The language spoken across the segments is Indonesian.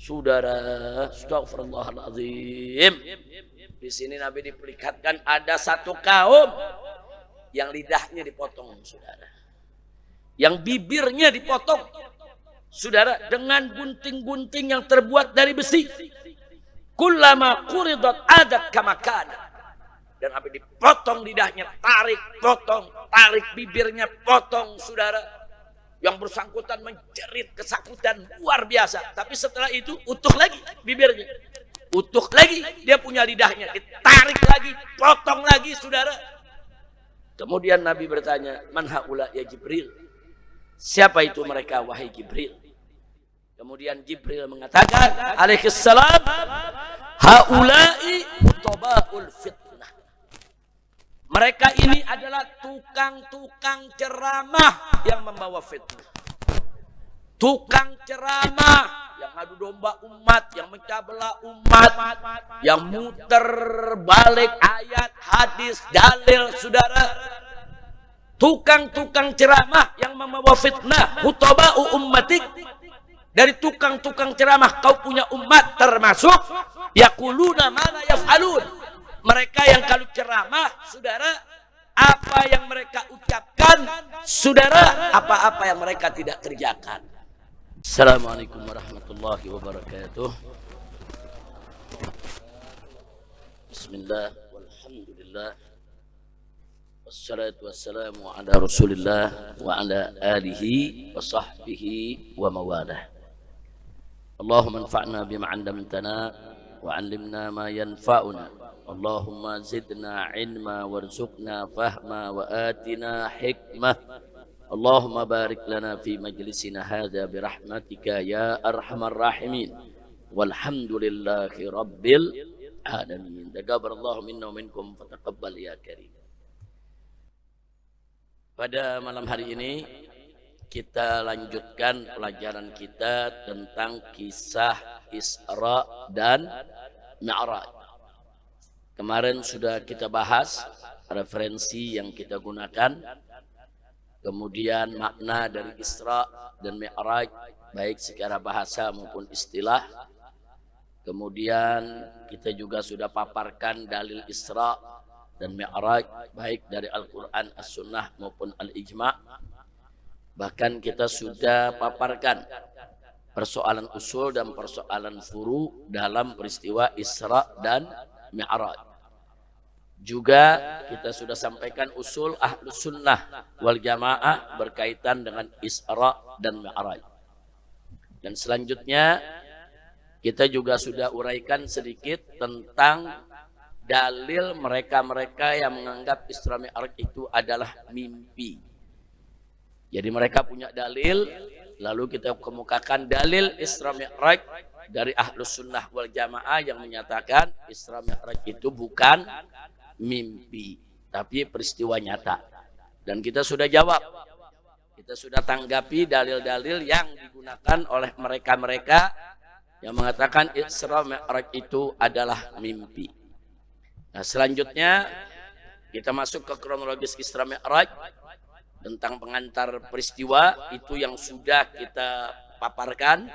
Saudara, astagfirullahaladzim. Di sini Nabi diperlihatkan ada satu kaum yang lidahnya dipotong, saudara. Yang bibirnya dipotong, saudara, dengan gunting-gunting yang terbuat dari besi. Kullama quridat adat kama kana. Dan Nabi dipotong lidahnya, tarik, potong, tarik bibirnya, potong, saudara. Yang bersangkutan menjerit kesakitan luar biasa. Tapi setelah itu utuh lagi bibirnya. Utuh lagi dia punya lidahnya. Ditarik lagi, potong lagi, saudara. Kemudian Nabi bertanya, man haula ya Jibril? Siapa itu mereka wahai Jibril? Kemudian Jibril mengatakan alaihissalam, haula'i hutabaul fitnah. Mereka ini adalah tukang-tukang ceramah yang membawa fitnah. Tukang ceramah yang adu domba umat, yang mencah belah umat, yang muter balik ayat, hadis, dalil, saudara. Tukang-tukang ceramah yang membawa fitnah. Hutaba'u ummatik. Dari tukang-tukang ceramah kau punya umat termasuk yaquluna ma la yaf'alun. Mereka yang kalau ceramah, saudara, apa yang mereka ucapkan, saudara, apa-apa yang mereka tidak kerjakan. Assalamualaikum warahmatullahi wabarakatuh. Bismillah, walhamdulillah, wassalatu wassalamu ala rasulillah wa ala alihi wa sahbihi wa mawalah. Allahumma anfa'na bima 'allamtana wa 'allimna ma yanfa'una. Allahumma zidna ilma warzuqna fahma wa atina hikmah. Allahumma barik lana fi majlisina hadha birahmatika ya arhamar rahimin. Walhamdulillahi rabbil alamin. Taqabbalallahu minna wa minkum fataqabbal ya karim. Pada malam hari ini kita lanjutkan pelajaran kita tentang kisah Isra dan Mi'raj. Kemarin sudah kita bahas referensi yang kita gunakan, kemudian makna dari Isra dan Mi'raj baik secara bahasa maupun istilah. Kemudian kita juga sudah paparkan dalil Isra dan Mi'raj baik dari Al-Quran, As-Sunnah maupun Al-Ijma'. Bahkan kita sudah paparkan persoalan usul dan persoalan furu dalam peristiwa Isra dan Mi'raj. Juga kita sudah sampaikan usul Ahlus Sunnah wal Jamaah berkaitan dengan Isra dan Mi'raj. Dan selanjutnya kita juga sudah uraikan sedikit tentang dalil mereka-mereka yang menganggap Isra Mi'raj itu adalah mimpi. Jadi mereka punya dalil, lalu kita kemukakan dalil Isra Mi'raj dari Ahlus Sunnah wal Jamaah yang menyatakan Isra Mi'raj itu bukan mimpi, tapi peristiwa nyata. Dan kita sudah jawab, kita sudah tanggapi dalil-dalil yang digunakan oleh mereka-mereka yang mengatakan Isra Mi'raj itu adalah mimpi. Nah, selanjutnya kita masuk ke kronologis Isra Mi'raj tentang pengantar peristiwa itu yang sudah kita paparkan.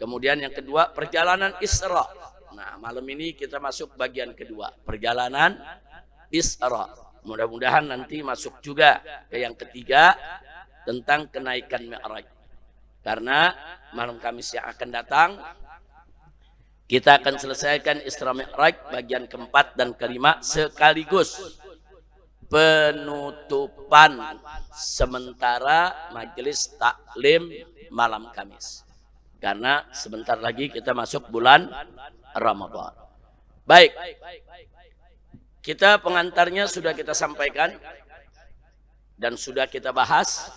Kemudian yang kedua, perjalanan Isra. Nah, malam ini kita masuk bagian kedua, perjalanan Isra. Mudah-mudahan nanti masuk juga ke yang ketiga tentang kenaikan Mi'raj. Karena malam Kamis yang akan datang kita akan selesaikan Isra Mi'raj bagian keempat dan kelima sekaligus penutupan sementara majelis taklim malam Kamis. Karena sebentar lagi kita masuk bulan Ramadan. Baik, kita pengantarnya sudah kita sampaikan dan sudah kita bahas.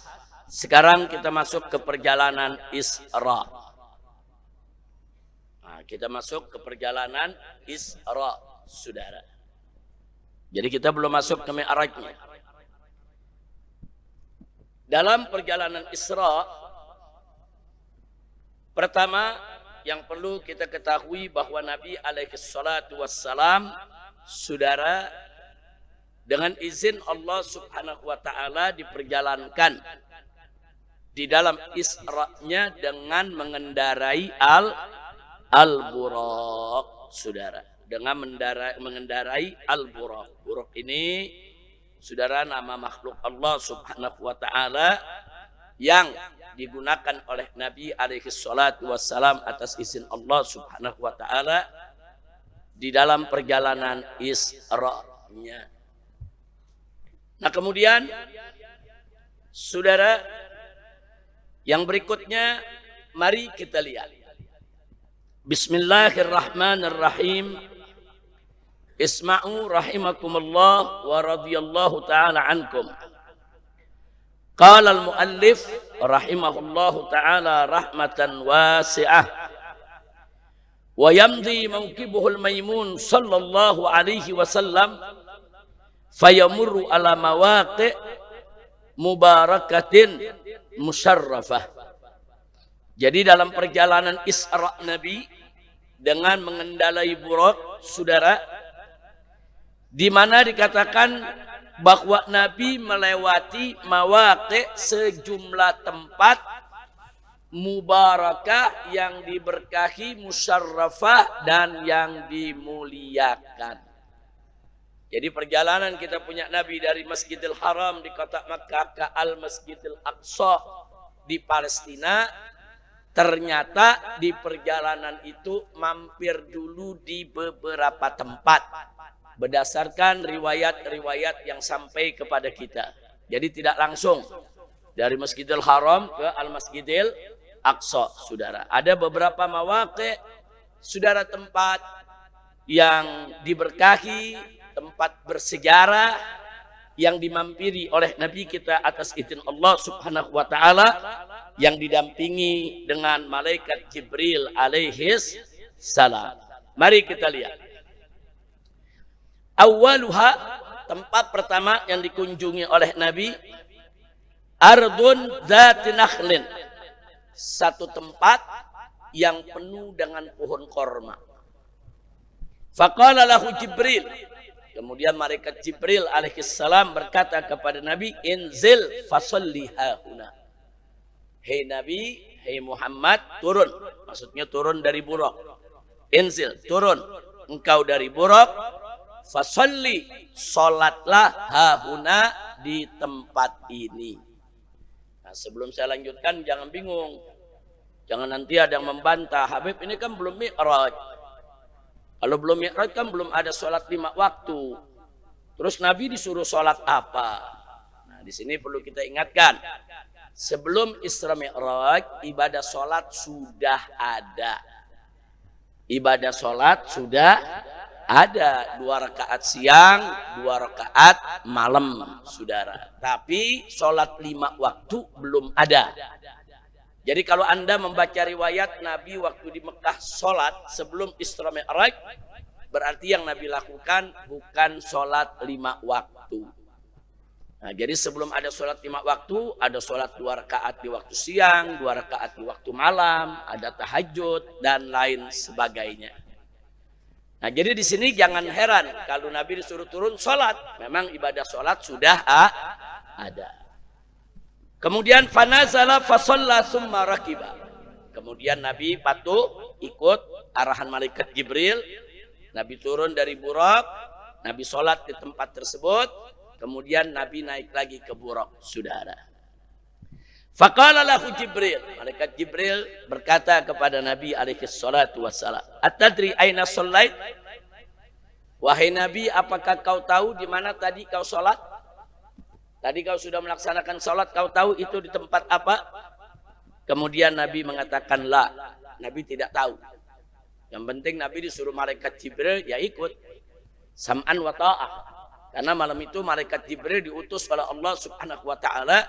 Sekarang kita masuk ke perjalanan Isra. Nah, kita masuk ke perjalanan Isra, saudara. Jadi kita belum masuk ke Mi'rajnya. Dalam perjalanan Isra, pertama yang perlu kita ketahui bahwa Nabi alaihi salatu wassalam, saudara, dengan izin Allah subhanahu wa ta'ala diperjalankan di dalam Isra-nya dengan mengendarai al-buraq, saudara. Dengan mengendarai al-buraq. Buraq ini, saudara, nama makhluk Allah Subhanahu wa ta'ala yang digunakan oleh Nabi alaihi salatu wassalam atas izin Allah Subhanahu wa ta'ala di dalam perjalanan Isra-nya. Nah, kemudian saudara, yang berikutnya mari kita lihat. Bismillahirrahmanirrahim. Isma'u rahimakumullah wa radhiyallahu ta'ala ankum. Qala al-muallif rahimahullahu ta'ala rahmatan wasi'ah. Wa yamdi mawqibuhul maimun sallallahu alaihi wasallam fayamurru ala mawaqi' mubarakatin musyarrafah. Jadi dalam perjalanan Isra Nabi dengan mengendalai buraq, saudara, di mana dikatakan bahwa Nabi melewati mawaqi' sejumlah tempat mubarakah yang diberkahi, musyarrafah dan yang dimuliakan. Jadi perjalanan kita punya Nabi dari Masjidil Haram di kota Makkah ke Al-Masjidil Aqsa di Palestina, ternyata di perjalanan itu mampir dulu di beberapa tempat berdasarkan riwayat-riwayat yang sampai kepada kita. Jadi tidak langsung dari Masjidil Haram ke Al-Masjidil Aqsa, saudara. Ada beberapa mawaqi', saudara, tempat yang diberkahi, tempat bersejarah yang dimampiri oleh Nabi kita atas izin Allah Subhanahu wa ta'ala, yang didampingi dengan malaikat Jibril alaihis salam. Mari kita lihat. Awaluha, tempat pertama yang dikunjungi oleh Nabi, ardun dzati nakhlin, satu tempat yang penuh dengan pohon korma. Faqala lahu Jibril, kemudian malaikat Jibril alaihissalam berkata kepada Nabi, inzil fasalli hahuna. Hei Nabi, hei Muhammad, turun. Maksudnya turun dari buraq. Inzil, turun engkau dari buraq, fasalli, salatlah hahuna, di tempat ini. Nah, sebelum saya lanjutkan, jangan bingung. Jangan nanti ada yang membantah, Habib ini kan belum mi'raj. Kalau belum mi'raj kan belum ada sholat 5 waktu. Terus Nabi disuruh sholat apa? Nah, di sini perlu kita ingatkan. Sebelum Isra Mi'raj, ibadah sholat sudah ada. Ibadah sholat sudah ada. 2 rakaat siang, 2 rakaat malam, saudara. Tapi sholat 5 waktu belum ada. Jadi kalau Anda membaca riwayat Nabi waktu di Mekah sholat sebelum Isra Mi'raj, berarti yang Nabi lakukan bukan sholat 5 waktu. Nah, jadi sebelum ada sholat 5 waktu, ada sholat 2 rakaat di waktu siang, 2 rakaat di waktu malam, ada tahajud dan lain sebagainya. Nah, jadi di sini jangan heran kalau Nabi disuruh turun sholat, memang ibadah sholat sudah ada. Kemudian fanazala fasalla summa rakiba. Kemudian Nabi patuh ikut arahan malaikat Jibril. Nabi turun dari buraq, Nabi sholat di tempat tersebut. Kemudian Nabi naik lagi ke buraq, saudara. Faqala lahu Jibril, malaikat Jibril berkata kepada Nabi alaihi salatu wassalam, "Atadri aina shallait?" Wahai Nabi, apakah kau tahu di mana tadi kau sholat? Tadi kau sudah melaksanakan sholat, kau tahu itu di tempat apa? Kemudian Nabi mengatakan, la. Nabi tidak tahu. Yang penting Nabi disuruh malaikat Jibril, ya ikut. Sam'an wa ta'ah. Karena malam itu malaikat Jibril diutus oleh Allah Subhanahu wa ta'ala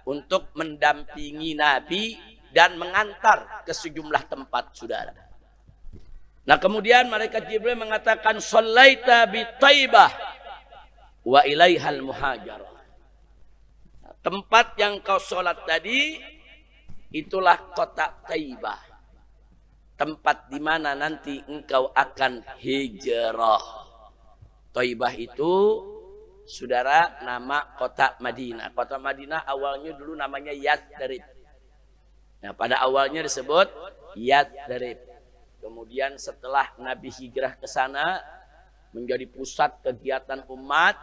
untuk mendampingi Nabi dan mengantar ke sejumlah tempat, saudara. Nah, kemudian malaikat Jibril mengatakan, shallaita bi Taibah wa ilaihal muhajarah. Nah, tempat yang kau sholat tadi itulah kota Taibah. Tempat di mana nanti engkau akan hijrah. Taibah itu, saudara, nama kota Madinah. Kota Madinah awalnya dulu namanya Yathrib. Nah, pada awalnya disebut Yathrib. Kemudian setelah Nabi hijrah ke sana menjadi pusat kegiatan umat,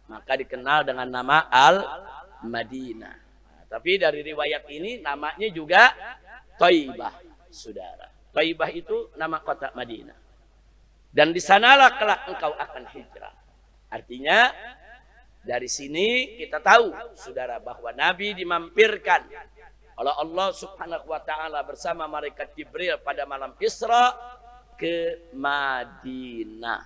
maka dikenal dengan nama Al-Madinah. Nah, tapi dari riwayat ini namanya juga Thaibah, saudara. Thaibah itu nama kota Madinah. Dan di sanalah kelak engkau akan hijrah. Artinya dari sini kita tahu, saudara, bahwa Nabi dimampirkan oleh Allah Subhanahu wa taala bersama malaikat Jibril pada malam Isra ke Madinah.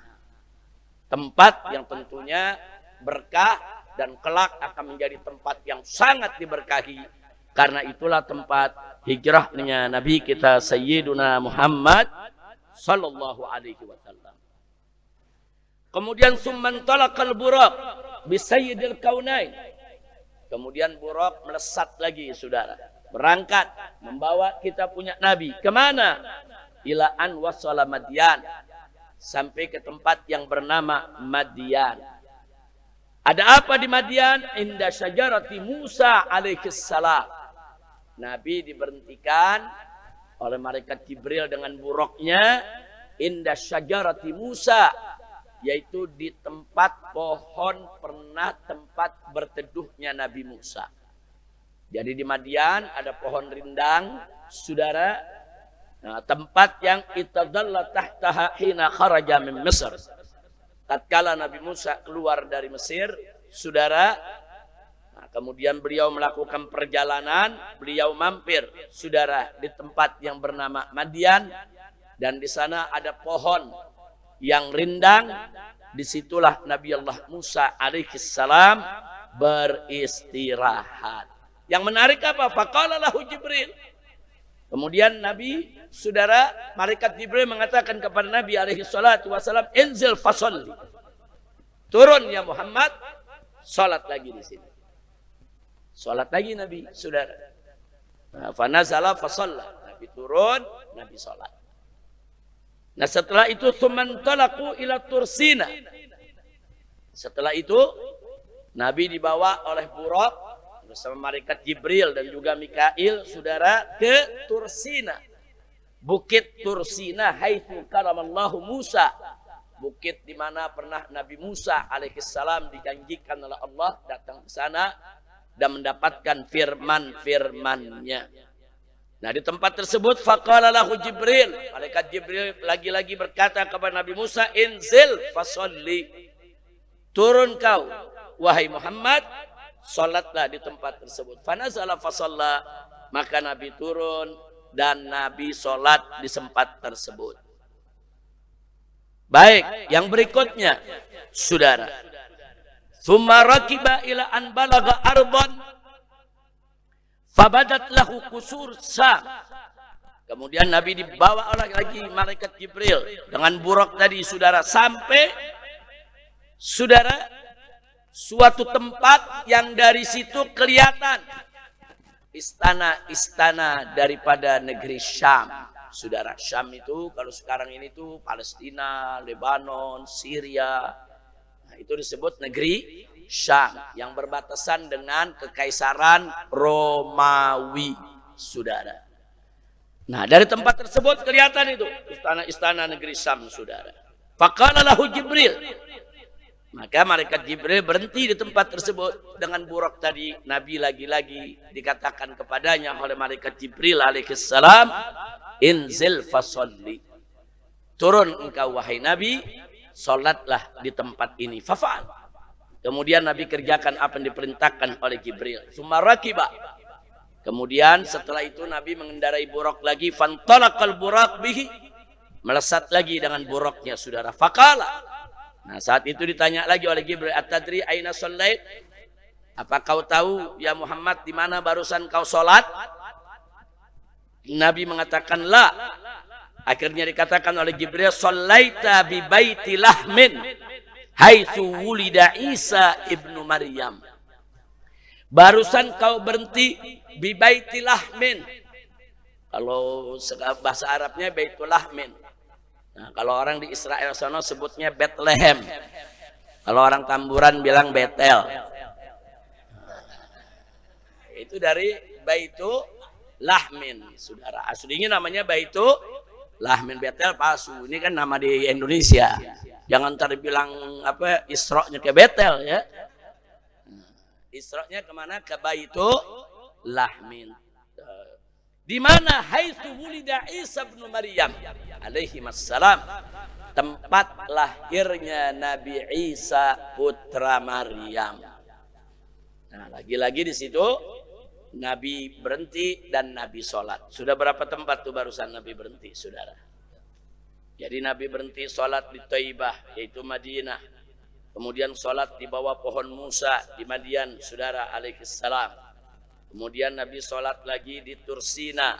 Tempat yang tentunya berkah dan kelak akan menjadi tempat yang sangat diberkahi. Karena itulah tempat hijrahnya Nabi kita Sayyiduna Muhammad sallallahu alaihi wasallam. Kemudian summan talaqal buraq bi sayyidil kaunain. Kemudian buraq melesat lagi, saudara. Berangkat membawa kita punya Nabi kemana? Ila an wasala Madyan, sampai ke tempat yang bernama Madyan. Ada apa di Madyan? Inda syajarati Musa alaihissalam. Nabi diberhentikan oleh malaikat Jibril dengan buruknya inda syajarati Musa, yaitu di tempat pohon pernah tempat berteduhnya Nabi Musa. Jadi di Madyan ada pohon rindang, saudara. Nah, tempat yang itadalla tahtaha hina kharaja min Mesir. Tatkala Nabi Musa keluar dari Mesir, saudara. Nah, kemudian beliau melakukan perjalanan, beliau mampir, saudara, di tempat yang bernama Madyan, dan di sana ada pohon yang rindang. Disitulah Nabi Allah Musa alaihissalam beristirahat. Yang menarik apa? Faqala lahu Jibril. Kemudian Nabi, saudara, malaikat Jibril mengatakan kepada Nabi alaihi salatu wasallam, "Inzil fasalli." Turun ya Muhammad, salat lagi di sini. Salat lagi Nabi, saudara. Nah, fa nazala fasalla. Nabi turun, Nabi salat. Nah, setelah itu tsumman talaqu ila Tursina. Setelah itu Nabi dibawa oleh buraq bersama malaikat Jibril dan juga Mikail, saudara, ke Tursina. Bukit Tursina haitsu karamallahu Musa. Bukit di mana pernah Nabi Musa alaihissalam dijanjikan oleh Allah datang ke sana dan mendapatkan firman-firman-Nya. Nah, di tempat tersebut faqala lahu Jibril, malaikat Jibril lagi-lagi berkata kepada Nabi Musa, "Inzil fasalli." Turun kau wahai Muhammad, salatlah di tempat tersebut. Fanazala fasalla, maka Nabi turun dan Nabi salat di tempat tersebut. Baik, yang berikutnya, saudara. Tsumma rakiba ila an balaga ardan fabadat lahu kusur Sam. Kemudian Nabi dibawa oleh lagi malaikat Jibril dengan buraq tadi, saudara, sampai, saudara, suatu tempat yang dari situ kelihatan istana-istana daripada negeri Syam. Saudara, Syam itu kalau sekarang ini tuh Palestina, Lebanon, Syria. Nah, itu disebut negeri Syam yang berbatasan dengan kekaisaran Romawi, saudara. Nah, dari tempat tersebut kelihatan itu istana-istana negeri Syam, saudara. Faqala lahu Jibril. Maka malaikat Jibril berhenti di tempat tersebut dengan buraq tadi. Nabi lagi-lagi dikatakan kepadanya oleh malaikat Jibril alaihissalam, "Inzil fasalli." Turun engkau wahai Nabi, salatlah di tempat ini. Fafa'al. Kemudian Nabi kerjakan apa yang diperintahkan oleh Jibril. Tsumma rakiba. Kemudian setelah itu Nabi mengendarai buraq lagi. Fantalaqal buraq bihi. Melesat lagi dengan buraqnya, saudara. Faqala. Nah, saat itu ditanya lagi oleh Jibril, "Atadri aina shallait?" Apa kau tahu ya Muhammad di mana barusan kau salat? Nabi mengatakan la. Akhirnya dikatakan oleh Jibril, "Shallaita bi baiti lahmin haitsu wulida Isa ibnu Maryam." Barusan kau berhenti bi baiti lahmin. Kalau bahasa Arabnya baitul lahmin. Nah, kalau orang di Israel sana sebutnya Bethlehem. Kalau orang Tamburan bilang Betel. Itu dari Baitu Lahmin, saudara. Aslinya namanya Baitu Lahmin Betel palsu. Ini kan nama di Indonesia. Jangan ntar bilang apa Isra-nya ke Betel ya. Isra-nya kemana? Ke Baitul Lahmin. Di mana haitsu wulida Isa bin Maryam alaihi wassalam, tempat lahirnya Nabi Isa putra Maryam. Nah, lagi-lagi di situ Nabi berhenti dan Nabi sholat. Sudah berapa tempat tuh barusan Nabi berhenti, saudara? Jadi Nabi berhenti sholat di Thaibah, yaitu Madinah. Kemudian sholat di bawah pohon Musa di Madian, saudara alaihissalam. Kemudian Nabi sholat lagi di Tursina.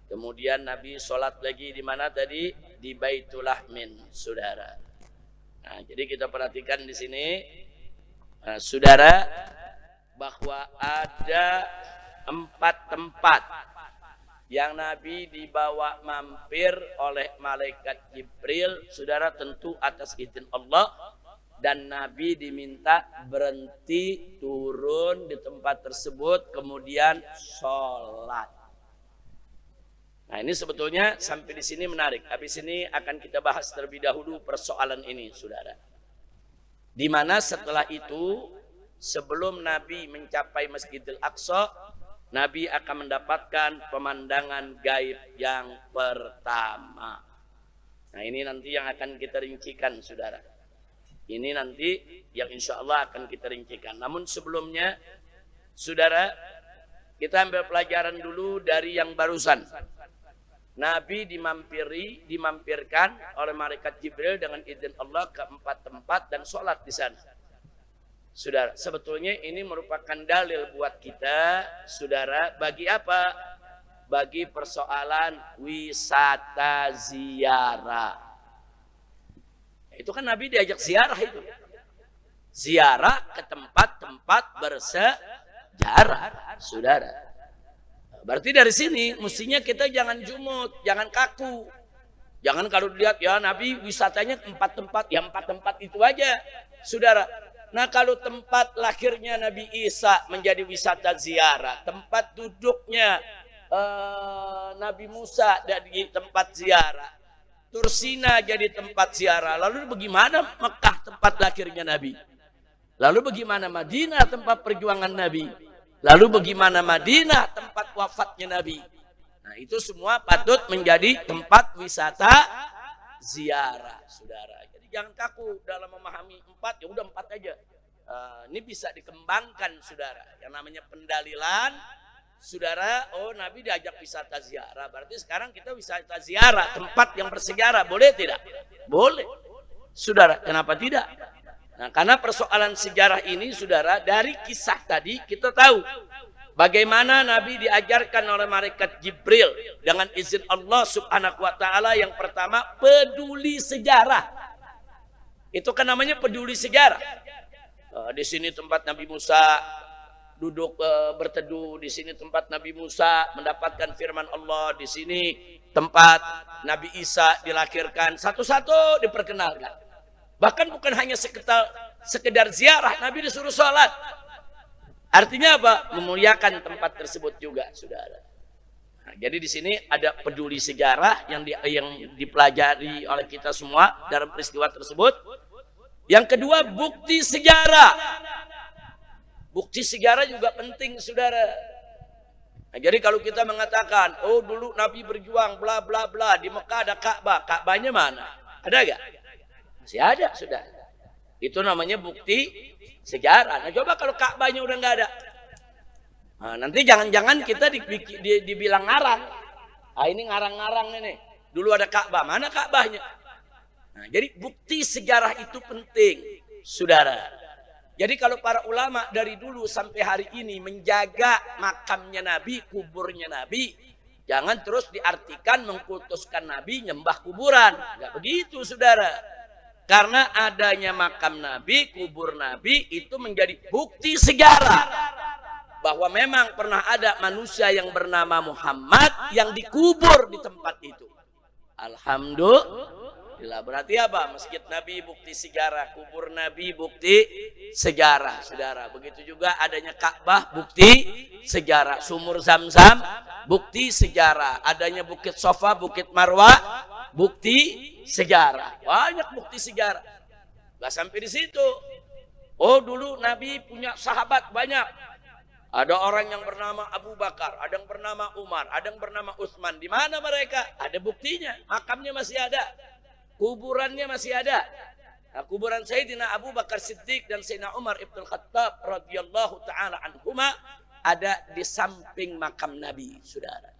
Kemudian Nabi sholat lagi di mana tadi? Di Baitul Lahmin, saudara. Nah, jadi kita perhatikan di sini, saudara, bahwa ada 4 tempat yang Nabi dibawa mampir oleh malaikat Jibril, saudara, tentu atas izin Allah, dan Nabi diminta berhenti turun di tempat tersebut kemudian sholat. Nah, ini sebetulnya sampai di sini menarik. Habis ini akan kita bahas terlebih dahulu persoalan ini, saudara. Di mana setelah itu, sebelum Nabi mencapai Masjidil Aqsa, Nabi akan mendapatkan pemandangan gaib yang pertama. Nah, ini nanti yang akan kita rincikan, saudara. Ini nanti yang insya Allah akan kita rincikan. Namun sebelumnya, saudara, kita ambil pelajaran dulu dari yang barusan. Nabi dimampirkan oleh malaikat Jibril dengan izin Allah ke 4 tempat dan sholat di sana. Saudara, sebetulnya ini merupakan dalil buat kita, saudara, bagi apa? Bagi persoalan wisata ziarah. Itu kan Nabi diajak ziarah itu. Ziarah ke tempat-tempat bersejarah, saudara. Berarti dari sini mestinya kita jangan jumut, jangan kaku. Jangan kalau dilihat ya Nabi wisatanya 4 tempat, ya 4 tempat itu aja, saudara. Nah, kalau tempat lahirnya Nabi Isa menjadi wisata ziarah, tempat duduknya Nabi Musa jadi tempat ziarah, Tursina jadi tempat ziarah, lalu bagaimana Mekah tempat lahirnya Nabi? Lalu bagaimana Madinah tempat perjuangan Nabi? Lalu bagaimana Madinah tempat wafatnya Nabi? Nah, itu semua patut menjadi tempat wisata ziarah, saudara. Jadi jangan kaku dalam memahami 4, ya udah 4 aja. Ini bisa dikembangkan, saudara. Yang namanya pendalilan, saudara. Oh, Nabi diajak wisata ziarah, berarti sekarang kita wisata ziarah tempat yang bersejarah, boleh tidak? Boleh, saudara. Kenapa tidak? Nah, karena persoalan sejarah ini, saudara, dari kisah tadi kita tahu bagaimana Nabi diajarkan oleh malaikat Jibril dengan izin Allah Subhanahu wa taala. Yang pertama, peduli sejarah. Itu kan namanya peduli sejarah. Di sini tempat Nabi Musa duduk berteduh, di sini tempat Nabi Musa mendapatkan firman Allah, di sini tempat Nabi Isa dilahirkan, satu-satu diperkenalkan. Bahkan bukan hanya sekedar ziarah, Nabi disuruh sholat. Artinya apa? Memuliakan tempat tersebut juga, saudara. Nah, jadi di sini ada peduli sejarah yang dipelajari oleh kita semua dalam peristiwa tersebut. Yang kedua, bukti sejarah. Bukti sejarah juga penting, saudara. Nah, jadi kalau kita mengatakan, oh dulu Nabi berjuang, bla bla bla, di Mekah ada Ka'bah, Ka'bahnya mana? Ada gak? Masih ada, sudah. Itu namanya bukti sejarah. Nah, coba kalau Ka'bahnya udah nggak ada. Nah, nanti jangan-jangan kita dibilang ngarang. Ah, ini ngarang-ngarang ini. Dulu ada Ka'bah, mana Ka'bahnya? Nah, jadi bukti sejarah itu penting, saudara. Jadi kalau para ulama dari dulu sampai hari ini menjaga makamnya Nabi, kuburnya Nabi, jangan terus diartikan mengkultuskan Nabi nyembah kuburan. Nggak begitu, saudara. Karena adanya makam Nabi, kubur Nabi itu menjadi bukti sejarah bahwa memang pernah ada manusia yang bernama Muhammad yang dikubur di tempat itu. Berarti apa? Masjid Nabi bukti sejarah, kubur Nabi bukti sejarah, saudara. Begitu juga adanya Ka'bah bukti sejarah, sumur Zam-Zam bukti sejarah, adanya Bukit Sofa, Bukit Marwah bukti sejarah. Banyak bukti sejarah. Gak sampai di situ. Oh, dulu Nabi punya sahabat banyak. Ada orang yang bernama Abu Bakar, ada yang bernama Umar, ada yang bernama Utsman. Di mana mereka? Ada buktinya. Makamnya masih ada. Kuburannya masih ada. Nah, kuburan Sayyidina Abu Bakar Siddiq dan Sayyidina Umar Ibn Khattab radhiyallahu taala anhuma ada di samping makam Nabi, saudara.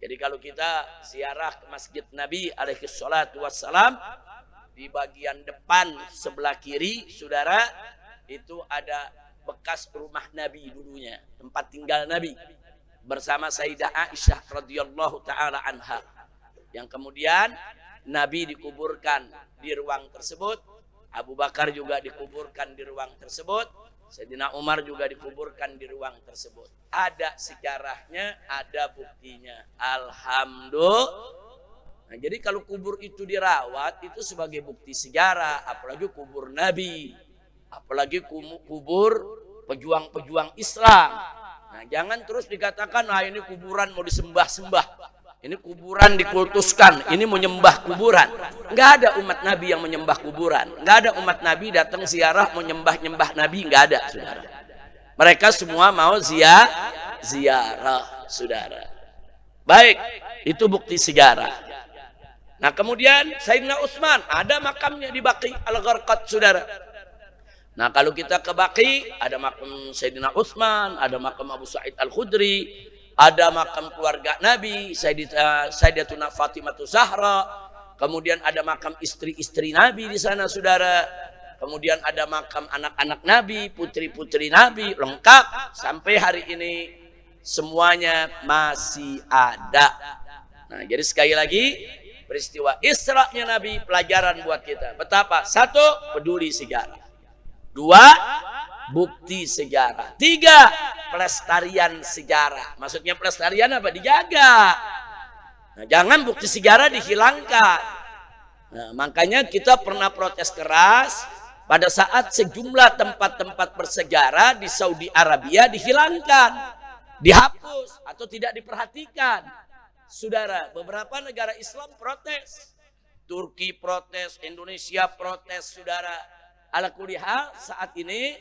Jadi kalau kita ziarah ke Masjid Nabi alaihi salatu wassalam, di bagian depan sebelah kiri, saudara, itu ada bekas rumah Nabi dulunya, tempat tinggal Nabi bersama Sayyidah Aisyah radhiyallahu taala anha. Yang kemudian Nabi dikuburkan di ruang tersebut, Abu Bakar juga dikuburkan di ruang tersebut, Sayyidina Umar juga dikuburkan di ruang tersebut. Ada sejarahnya, ada buktinya. Alhamdulillah. Nah, jadi kalau kubur itu dirawat, itu sebagai bukti sejarah. Apalagi kubur Nabi, apalagi kubur pejuang-pejuang Islam. Nah, jangan terus dikatakan, nah ini kuburan mau disembah-sembah. Ini kuburan dikultuskan, ini menyembah kuburan. Enggak ada umat Nabi yang menyembah kuburan. Enggak ada umat Nabi datang ziarah mau nyembah-nyembah Nabi, enggak ada, saudara. Mereka semua mau ziarah, saudara. Baik, itu bukti sejarah. Nah, kemudian Sayyidina Utsman ada makamnya di Baqi Al-Gharqad, saudara. Nah, kalau kita ke Baqi, ada makam Sayyidina Utsman, ada makam Abu Sa'id Al-Khudri, ada makam keluarga Nabi, Sayyidatuna Fatimah Zahra. Kemudian ada makam istri-istri Nabi di sana, saudara. Kemudian ada makam anak-anak Nabi, putri-putri Nabi, lengkap. Sampai hari ini semuanya masih ada. Nah, jadi sekali lagi, peristiwa Isra-nya Nabi pelajaran buat kita. Betapa? Satu, peduli sejarah. Dua, bukti sejarah. Tiga, pelestarian sejarah. Maksudnya pelestarian apa? Dijaga. Nah, jangan bukti sejarah dihilangkan. Nah, makanya kita pernah protes keras pada saat sejumlah tempat-tempat bersejarah di Saudi Arabia dihilangkan, dihapus atau tidak diperhatikan. Saudara, beberapa negara Islam protes. Turki protes, Indonesia protes, saudara. Ala kulli hal, saat ini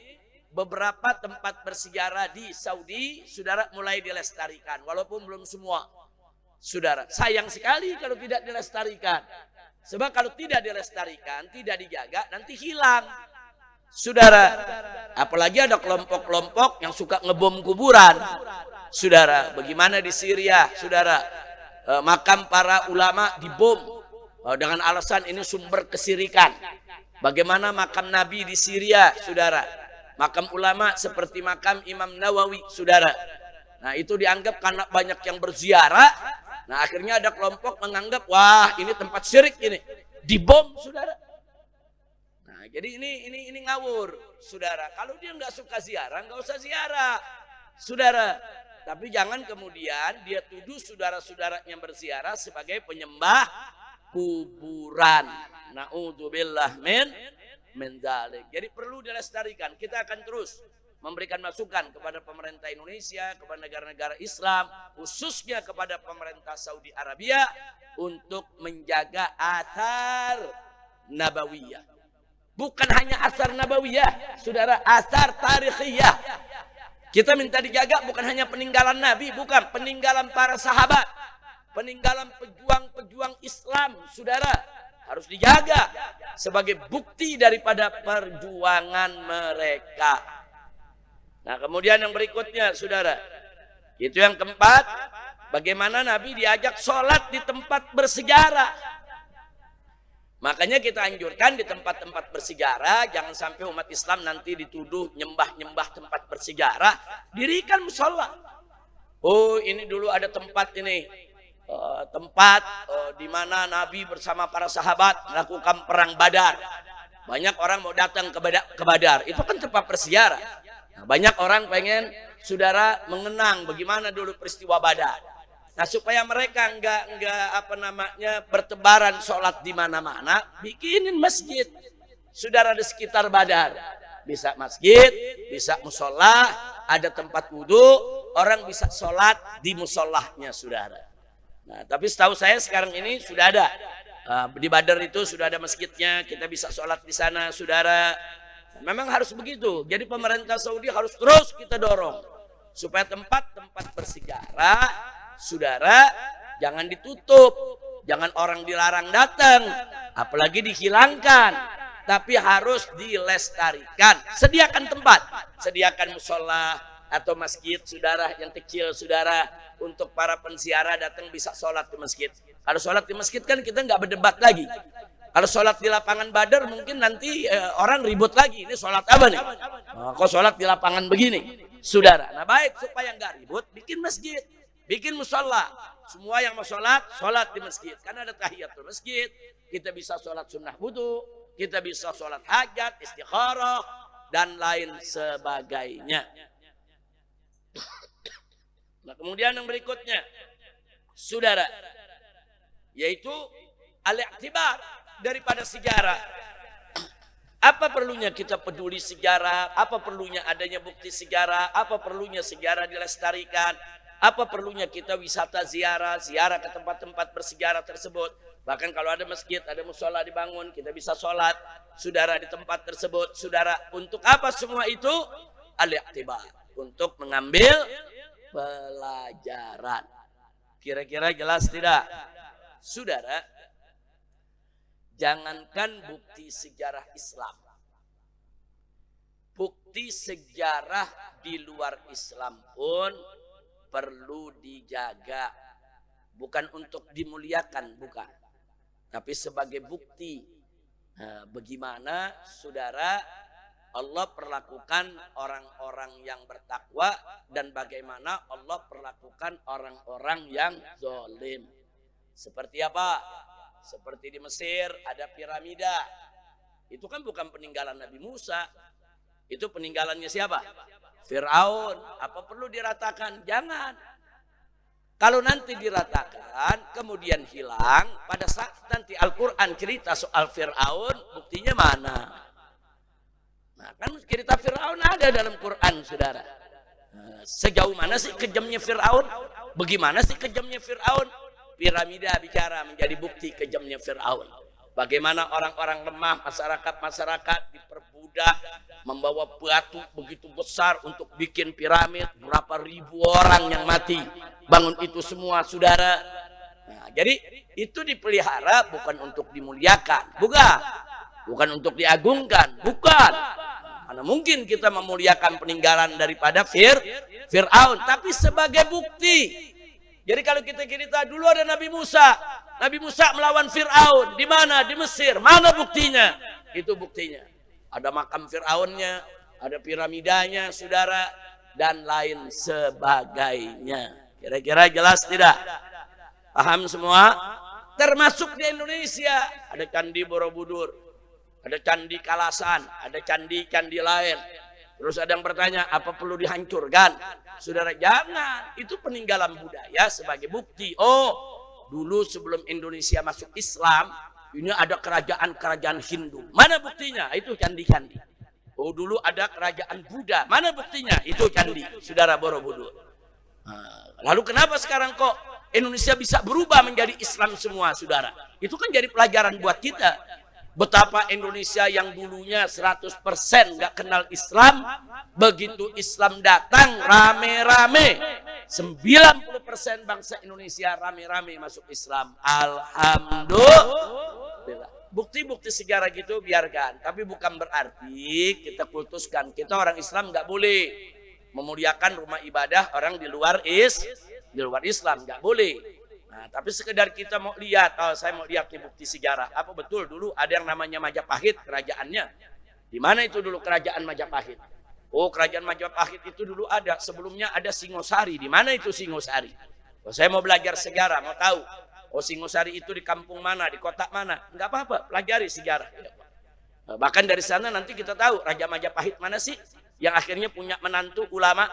beberapa tempat bersejarah di Saudi, saudara, mulai dilestarikan. Walaupun belum semua, saudara. Sayang sekali kalau tidak dilestarikan. Sebab kalau tidak dilestarikan, tidak dijaga, nanti hilang, saudara. Apalagi ada kelompok-kelompok yang suka ngebom kuburan, saudara. Bagaimana di Syria, saudara, makam para ulama dibom dengan alasan ini sumber kesirikan. Bagaimana makam Nabi di Syria, saudara, makam ulama seperti makam Imam Nawawi, saudara. Nah, itu dianggap karena banyak yang berziarah. Nah, akhirnya ada kelompok menganggap, wah ini tempat syirik ini, dibom, saudara. Nah, jadi ini ngawur, saudara. Kalau dia nggak suka ziarah, nggak usah ziarah, saudara. Tapi jangan kemudian dia tuduh saudara-saudaranya berziarah sebagai penyembah kuburan. Na'udzubillah min dzalik. Jadi perlu dilestarikan. Kita akan terus memberikan masukan kepada pemerintah Indonesia, kepada negara-negara Islam, khususnya kepada pemerintah Saudi Arabia untuk menjaga athar nabawiyah. Bukan hanya athar nabawiyah, saudara, athar tarikhiyah. Kita minta dijaga bukan hanya peninggalan Nabi, bukan, peninggalan para sahabat, peninggalan pejuang-pejuang Islam, saudara, harus dijaga sebagai bukti daripada perjuangan mereka. Nah, kemudian yang berikutnya, saudara, itu yang keempat, bagaimana Nabi diajak sholat di tempat bersejarah. Makanya kita anjurkan di tempat-tempat bersejarah, jangan sampai umat Islam nanti dituduh nyembah-nyembah tempat bersejarah, dirikan musola. Oh, ini dulu ada tempat ini, tempat di mana Nabi bersama para sahabat melakukan perang Badar. Banyak orang mau datang ke Badar. Itu kan tempat bersejarah. Nah, banyak orang pengen, saudara, mengenang bagaimana dulu peristiwa Badar. Nah, supaya mereka enggak bertebaran sholat di mana-mana, bikinin masjid. Saudara di sekitar Badar, bisa masjid, bisa musola, ada tempat wudhu, orang bisa sholat di musolahnya, saudara. Nah, tapi setahu saya sekarang ini sudah ada. Di Badar itu sudah ada masjidnya, kita bisa sholat di sana, saudara. Memang harus begitu. Jadi pemerintah Saudi harus terus kita dorong supaya tempat-tempat bersejarah, saudara, jangan ditutup, jangan orang dilarang datang, apalagi dihilangkan, tapi harus dilestarikan. Sediakan tempat, sediakan musola atau masjid, saudara, yang kecil, saudara, untuk para penziarah datang bisa sholat di masjid. Kalau sholat di masjid kan kita nggak berdebat lagi. Kalau sholat di lapangan Badar mungkin nanti orang ribut lagi. Ini sholat apa nih? Kok sholat di lapangan begini? Saudara, nah baik supaya nggak ribut, bikin masjid, bikin musola. Semua yang mau sholat, sholat di masjid. Karena ada tahiyatul masjid, kita bisa sholat sunnah wudu, kita bisa sholat hajat, istikharah, dan lain sebagainya. Nah, kemudian yang berikutnya, saudara, yaitu al-i'tibar daripada sejarah. Apa perlunya kita peduli sejarah? Apa perlunya adanya bukti sejarah? Apa perlunya sejarah dilestarikan? Apa perlunya kita wisata ziarah ke tempat-tempat bersejarah tersebut? Bahkan kalau ada masjid, ada musola dibangun, kita bisa sholat, saudara, di tempat tersebut. Saudara, untuk apa semua itu? Al-i'tibar, untuk mengambil pelajaran. Kira-kira jelas tidak? Saudara, jangankan bukti sejarah Islam, bukti sejarah di luar Islam pun perlu dijaga. Bukan untuk dimuliakan, bukan. Tapi sebagai bukti bagaimana, saudara, Allah perlakukan orang-orang yang bertakwa dan bagaimana Allah perlakukan orang-orang yang zalim. Seperti apa? Seperti di Mesir ada piramida. Itu kan bukan peninggalan Nabi Musa. Itu peninggalannya siapa? Fir'aun. Apa perlu diratakan? Jangan. Kalau nanti diratakan kemudian hilang, pada saat nanti Al-Quran cerita soal Fir'aun, buktinya mana? Nah, kan cerita Fir'aun ada dalam Quran, saudara. Nah, sejauh mana sih kejamnya Fir'aun? Bagaimana sih kejamnya Fir'aun? Piramida bicara menjadi bukti kejamnya Fir'aun. Bagaimana orang-orang lemah, masyarakat diperbudak, membawa batu begitu besar untuk bikin piramid, berapa ribu orang yang mati. Bangun itu semua, saudara. Nah, jadi itu dipelihara bukan untuk dimuliakan, bukan untuk diagungkan, bukan. Karena mungkin kita memuliakan peninggalan daripada Fir'aun, tapi sebagai bukti. Jadi kalau kita cerita dulu ada Nabi Musa melawan Fir'aun, di mana? Di Mesir. Mana buktinya? Itu buktinya. Ada makam Fir'aunnya, ada piramidanya, saudara, dan lain sebagainya. Kira-kira jelas tidak? Paham semua? Termasuk di Indonesia ada Candi Borobudur, ada Candi Kalasan, ada candi-candi lain. Terus ada yang bertanya, apa perlu dihancurkan? Saudara, jangan. Itu peninggalan budaya sebagai bukti. Oh, dulu sebelum Indonesia masuk Islam, ini ada kerajaan-kerajaan Hindu. Mana buktinya? Itu candi-candi. Oh, dulu ada kerajaan Buddha. Mana buktinya? Itu candi, saudara, Borobudur. Lalu kenapa sekarang kok Indonesia bisa berubah menjadi Islam semua, saudara? Itu kan jadi pelajaran buat kita. Betapa Indonesia yang dulunya 100% nggak kenal Islam, begitu Islam datang rame-rame, 90% bangsa Indonesia rame-rame masuk Islam. Alhamdulillah. Bukti-bukti sejarah gitu biarkan, tapi bukan berarti kita putuskan kita orang Islam nggak boleh memuliakan rumah ibadah orang di luar Islam, nggak boleh. Nah, tapi sekedar kita mau lihat, saya mau lihat nih bukti sejarah. Apa betul dulu ada yang namanya Majapahit kerajaannya? Di mana itu dulu kerajaan Majapahit? Oh, kerajaan Majapahit itu dulu ada. Sebelumnya ada Singosari. Di mana itu Singosari? Oh, saya mau belajar sejarah, mau tahu. Oh, Singosari itu di kampung mana, di kota mana? Enggak apa-apa, pelajari sejarah. Bahkan dari sana nanti kita tahu Raja Majapahit mana sih yang akhirnya punya menantu ulama,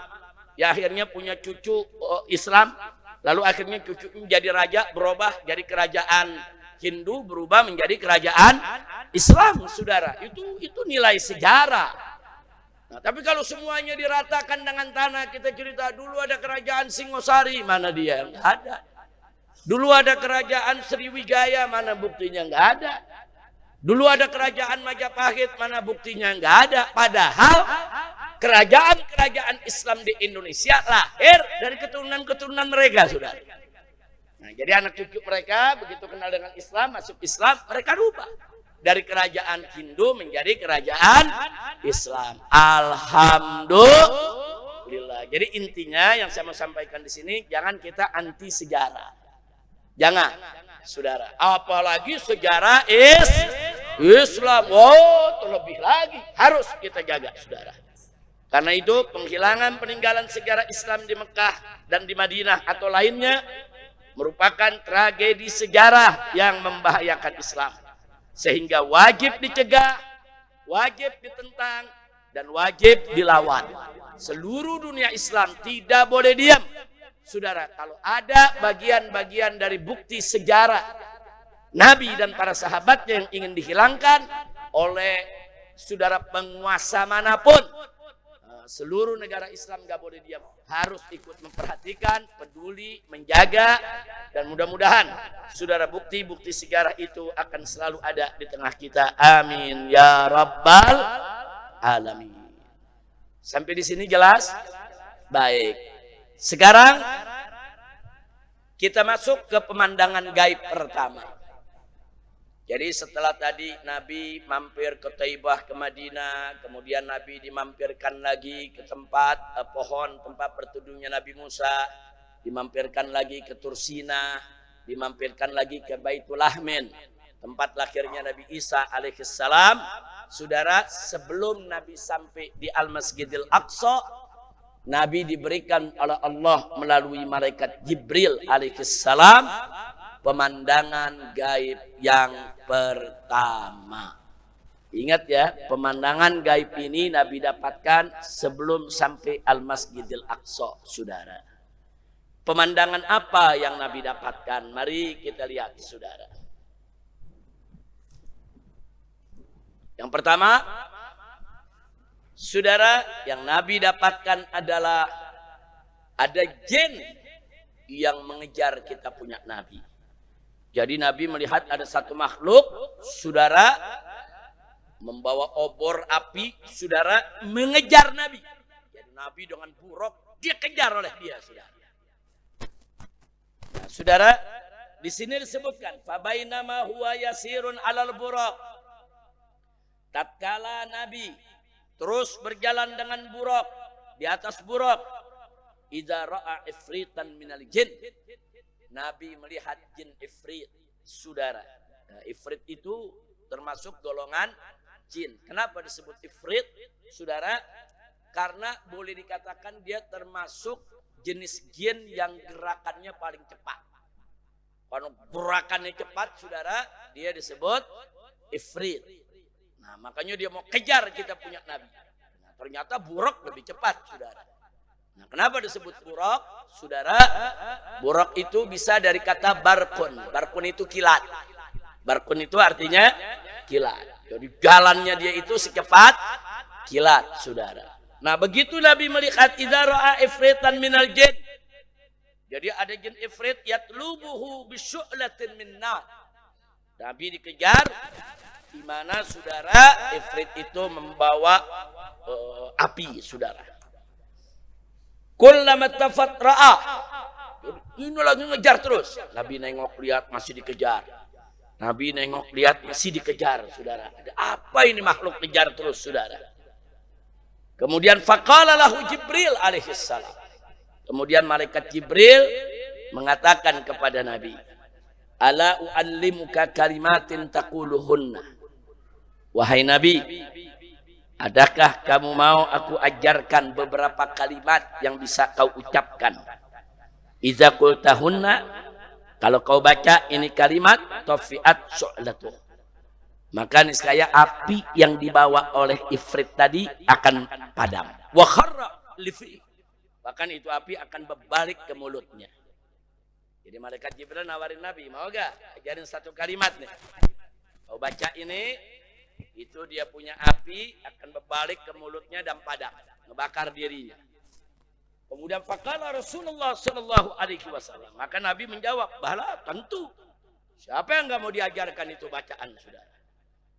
yang akhirnya punya cucu Islam. Lalu akhirnya cucunya jadi raja, berubah jadi kerajaan Hindu, berubah menjadi kerajaan Islam, saudara. Itu nilai sejarah. Nah, tapi kalau semuanya diratakan dengan tanah, kita cerita dulu ada kerajaan Singosari, mana dia? Nggak ada. Dulu ada kerajaan Sriwijaya, mana buktinya? Nggak ada. Dulu ada kerajaan Majapahit, mana buktinya? Nggak ada. Padahal kerajaan-kerajaan Islam di Indonesia lahir dari keturunan-keturunan mereka, saudara. Nah, jadi anak cucu mereka begitu kenal dengan Islam, masuk Islam, mereka rubah dari kerajaan Hindu menjadi kerajaan Islam. Alhamdulillah. Jadi intinya yang saya mau sampaikan di sini, jangan kita anti sejarah. Jangan, saudara. Apalagi sejarah Islam. Oh, terlebih lagi harus kita jaga, saudara. Karena itu penghilangan peninggalan sejarah Islam di Mekah dan di Madinah atau lainnya merupakan tragedi sejarah yang membahayakan Islam. Sehingga wajib dicegah, wajib ditentang, dan wajib dilawan. Seluruh dunia Islam tidak boleh diam. Saudara, kalau ada bagian-bagian dari bukti sejarah Nabi dan para sahabatnya yang ingin dihilangkan oleh saudara penguasa manapun, seluruh negara Islam gak boleh diam, harus ikut memperhatikan, peduli, menjaga, dan mudah-mudahan saudara bukti-bukti sejarah itu akan selalu ada di tengah kita. Amin ya rabbal alamin. Sampai di sini jelas? Baik. Sekarang kita masuk ke pemandangan gaib pertama. Jadi setelah tadi Nabi mampir ke Taibah, ke Madinah, kemudian Nabi dimampirkan lagi ke tempat pohon tempat berteduhnya Nabi Musa, dimampirkan lagi ke Tursina, dimampirkan lagi ke Baitul Lahmin, tempat lahirnya Nabi Isa alaihissalam. Saudara, sebelum Nabi sampai di Al-Masjidil Aqsa, Nabi diberikan oleh Allah melalui malaikat Jibril alaihissalam pemandangan gaib yang pertama. Ingat ya, pemandangan gaib ini Nabi dapatkan sebelum sampai Al-Masjidil Aqsa, saudara. Pemandangan apa yang Nabi dapatkan? Mari kita lihat, saudara. Yang pertama, saudara, yang Nabi dapatkan adalah ada jin yang mengejar kita punya Nabi. Jadi Nabi melihat ada satu makhluk, saudara, membawa obor api, saudara, mengejar Nabi. Jadi Nabi dengan buruk, dia kejar oleh dia, saudara. Nah, saudara, di sini disebutkan, fabainama huwa yasirun alal buraq. Tatkala Nabi terus berjalan dengan buraq, di atas buraq, idza ra'a ifritan minal jin. Nabi melihat jin ifrit, saudara. Nah, ifrit itu termasuk golongan jin. Kenapa disebut ifrit, saudara? Karena boleh dikatakan dia termasuk jenis jin yang gerakannya paling cepat. Kalau gerakannya cepat, saudara, dia disebut ifrit. Nah, makanya dia mau kejar kita punya Nabi. Nah, ternyata buraq lebih cepat, saudara. Nah, kenapa disebut buraq, saudara? Buraq itu bisa dari kata barkun. Barkun itu kilat. Barkun itu artinya kilat. Jadi jalannya dia itu secepat kilat, saudara. Nah, begitu Nabi melihat idza ra'a ifritan minal jin. Jadi ada jin ifrit yatlubuhu bisyu'latin min nar. Nabi dikejar, di mana saudara ifrit itu membawa api, saudara. Kullama tafat ra'a. Ini lagi ngejar terus. Nabi nengok lihat masih dikejar. Nabi nengok lihat masih dikejar, saudara. Ada apa ini makhluk kejar terus, saudara? Kemudian faqala lahu Jibril alaihissalam. Kemudian malaikat Jibril mengatakan kepada Nabi, ala u'allimuka kalimatin taquluhunna. Wahai Nabi, adakah kamu mau aku ajarkan beberapa kalimat yang bisa kau ucapkan? Idza qultahunna, kalau kau baca ini kalimat, tafiat su'latuh, maka niscaya api yang dibawa oleh ifrit tadi akan padam. Wa kharra lifi, bahkan itu api akan berbalik ke mulutnya. Jadi malaikat Jibril nawarin Nabi, mau gak ajarin satu kalimat nih. Kau baca ini, itu dia punya api akan berbalik ke mulutnya dan padam, ngebakar dirinya. Kemudian faqala Rasulullah sallallahu alaihi wasallam. Maka Nabi menjawab, "Bala, tentu. Siapa yang enggak mau diajarkan itu bacaan, Saudara?"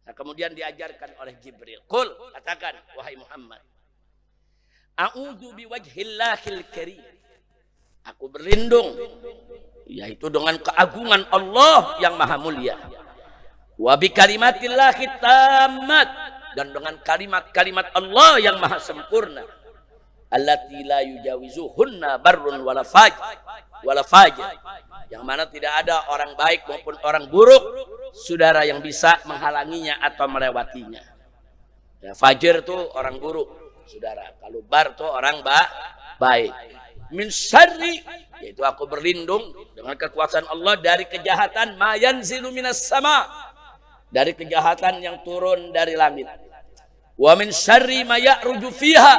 Nah, kemudian diajarkan oleh Jibril. Qul, katakan wahai Muhammad. A'udzu biwajhillahil karim. Aku berlindung yaitu dengan keagungan Allah yang maha mulia. Wa bi kalimatillahi tammat, dan dengan kalimat-kalimat Allah yang maha sempurna. Allati la yujawizuhunna barrun wala fajir. Yang mana tidak ada orang baik maupun orang buruk, Saudara, yang bisa menghalanginya atau melewatinya. Ya, fajir itu orang buruk, Saudara. Kalau bar itu orang baik. Min syarri, yaitu aku berlindung dengan kekuasaan Allah dari kejahatan ma yanzilu minas sama, dari kejahatan yang turun dari langit. Wa min syarri ma ya'ruju fiha,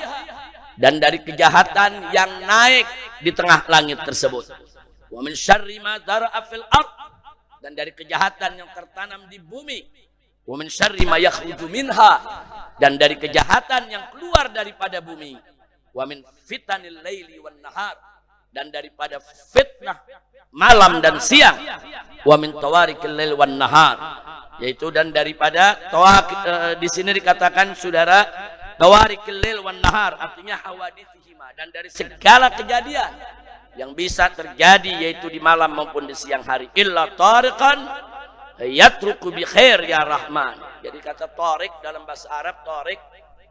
dan dari kejahatan yang naik di tengah langit tersebut. Wa min syarri ma dara'a fil ard, dan dari kejahatan yang tertanam di bumi. Wa min syarri ma yakhruju minha, dan dari kejahatan yang keluar daripada bumi. Wa min fitanil laili wan nahar, dan daripada fitnah malam dan siang. Wa min tawarikil lail wan nahar, yaitu dan daripada di sini dikatakan, Saudara, tawarikil lail wan nahar artinya hawaditsihima, dan dari segala kejadian yang bisa terjadi yaitu di malam maupun di siang hari. Illa tariqan yatruku bi khair ya Rahman. Jadi kata tarik dalam bahasa Arab, tarik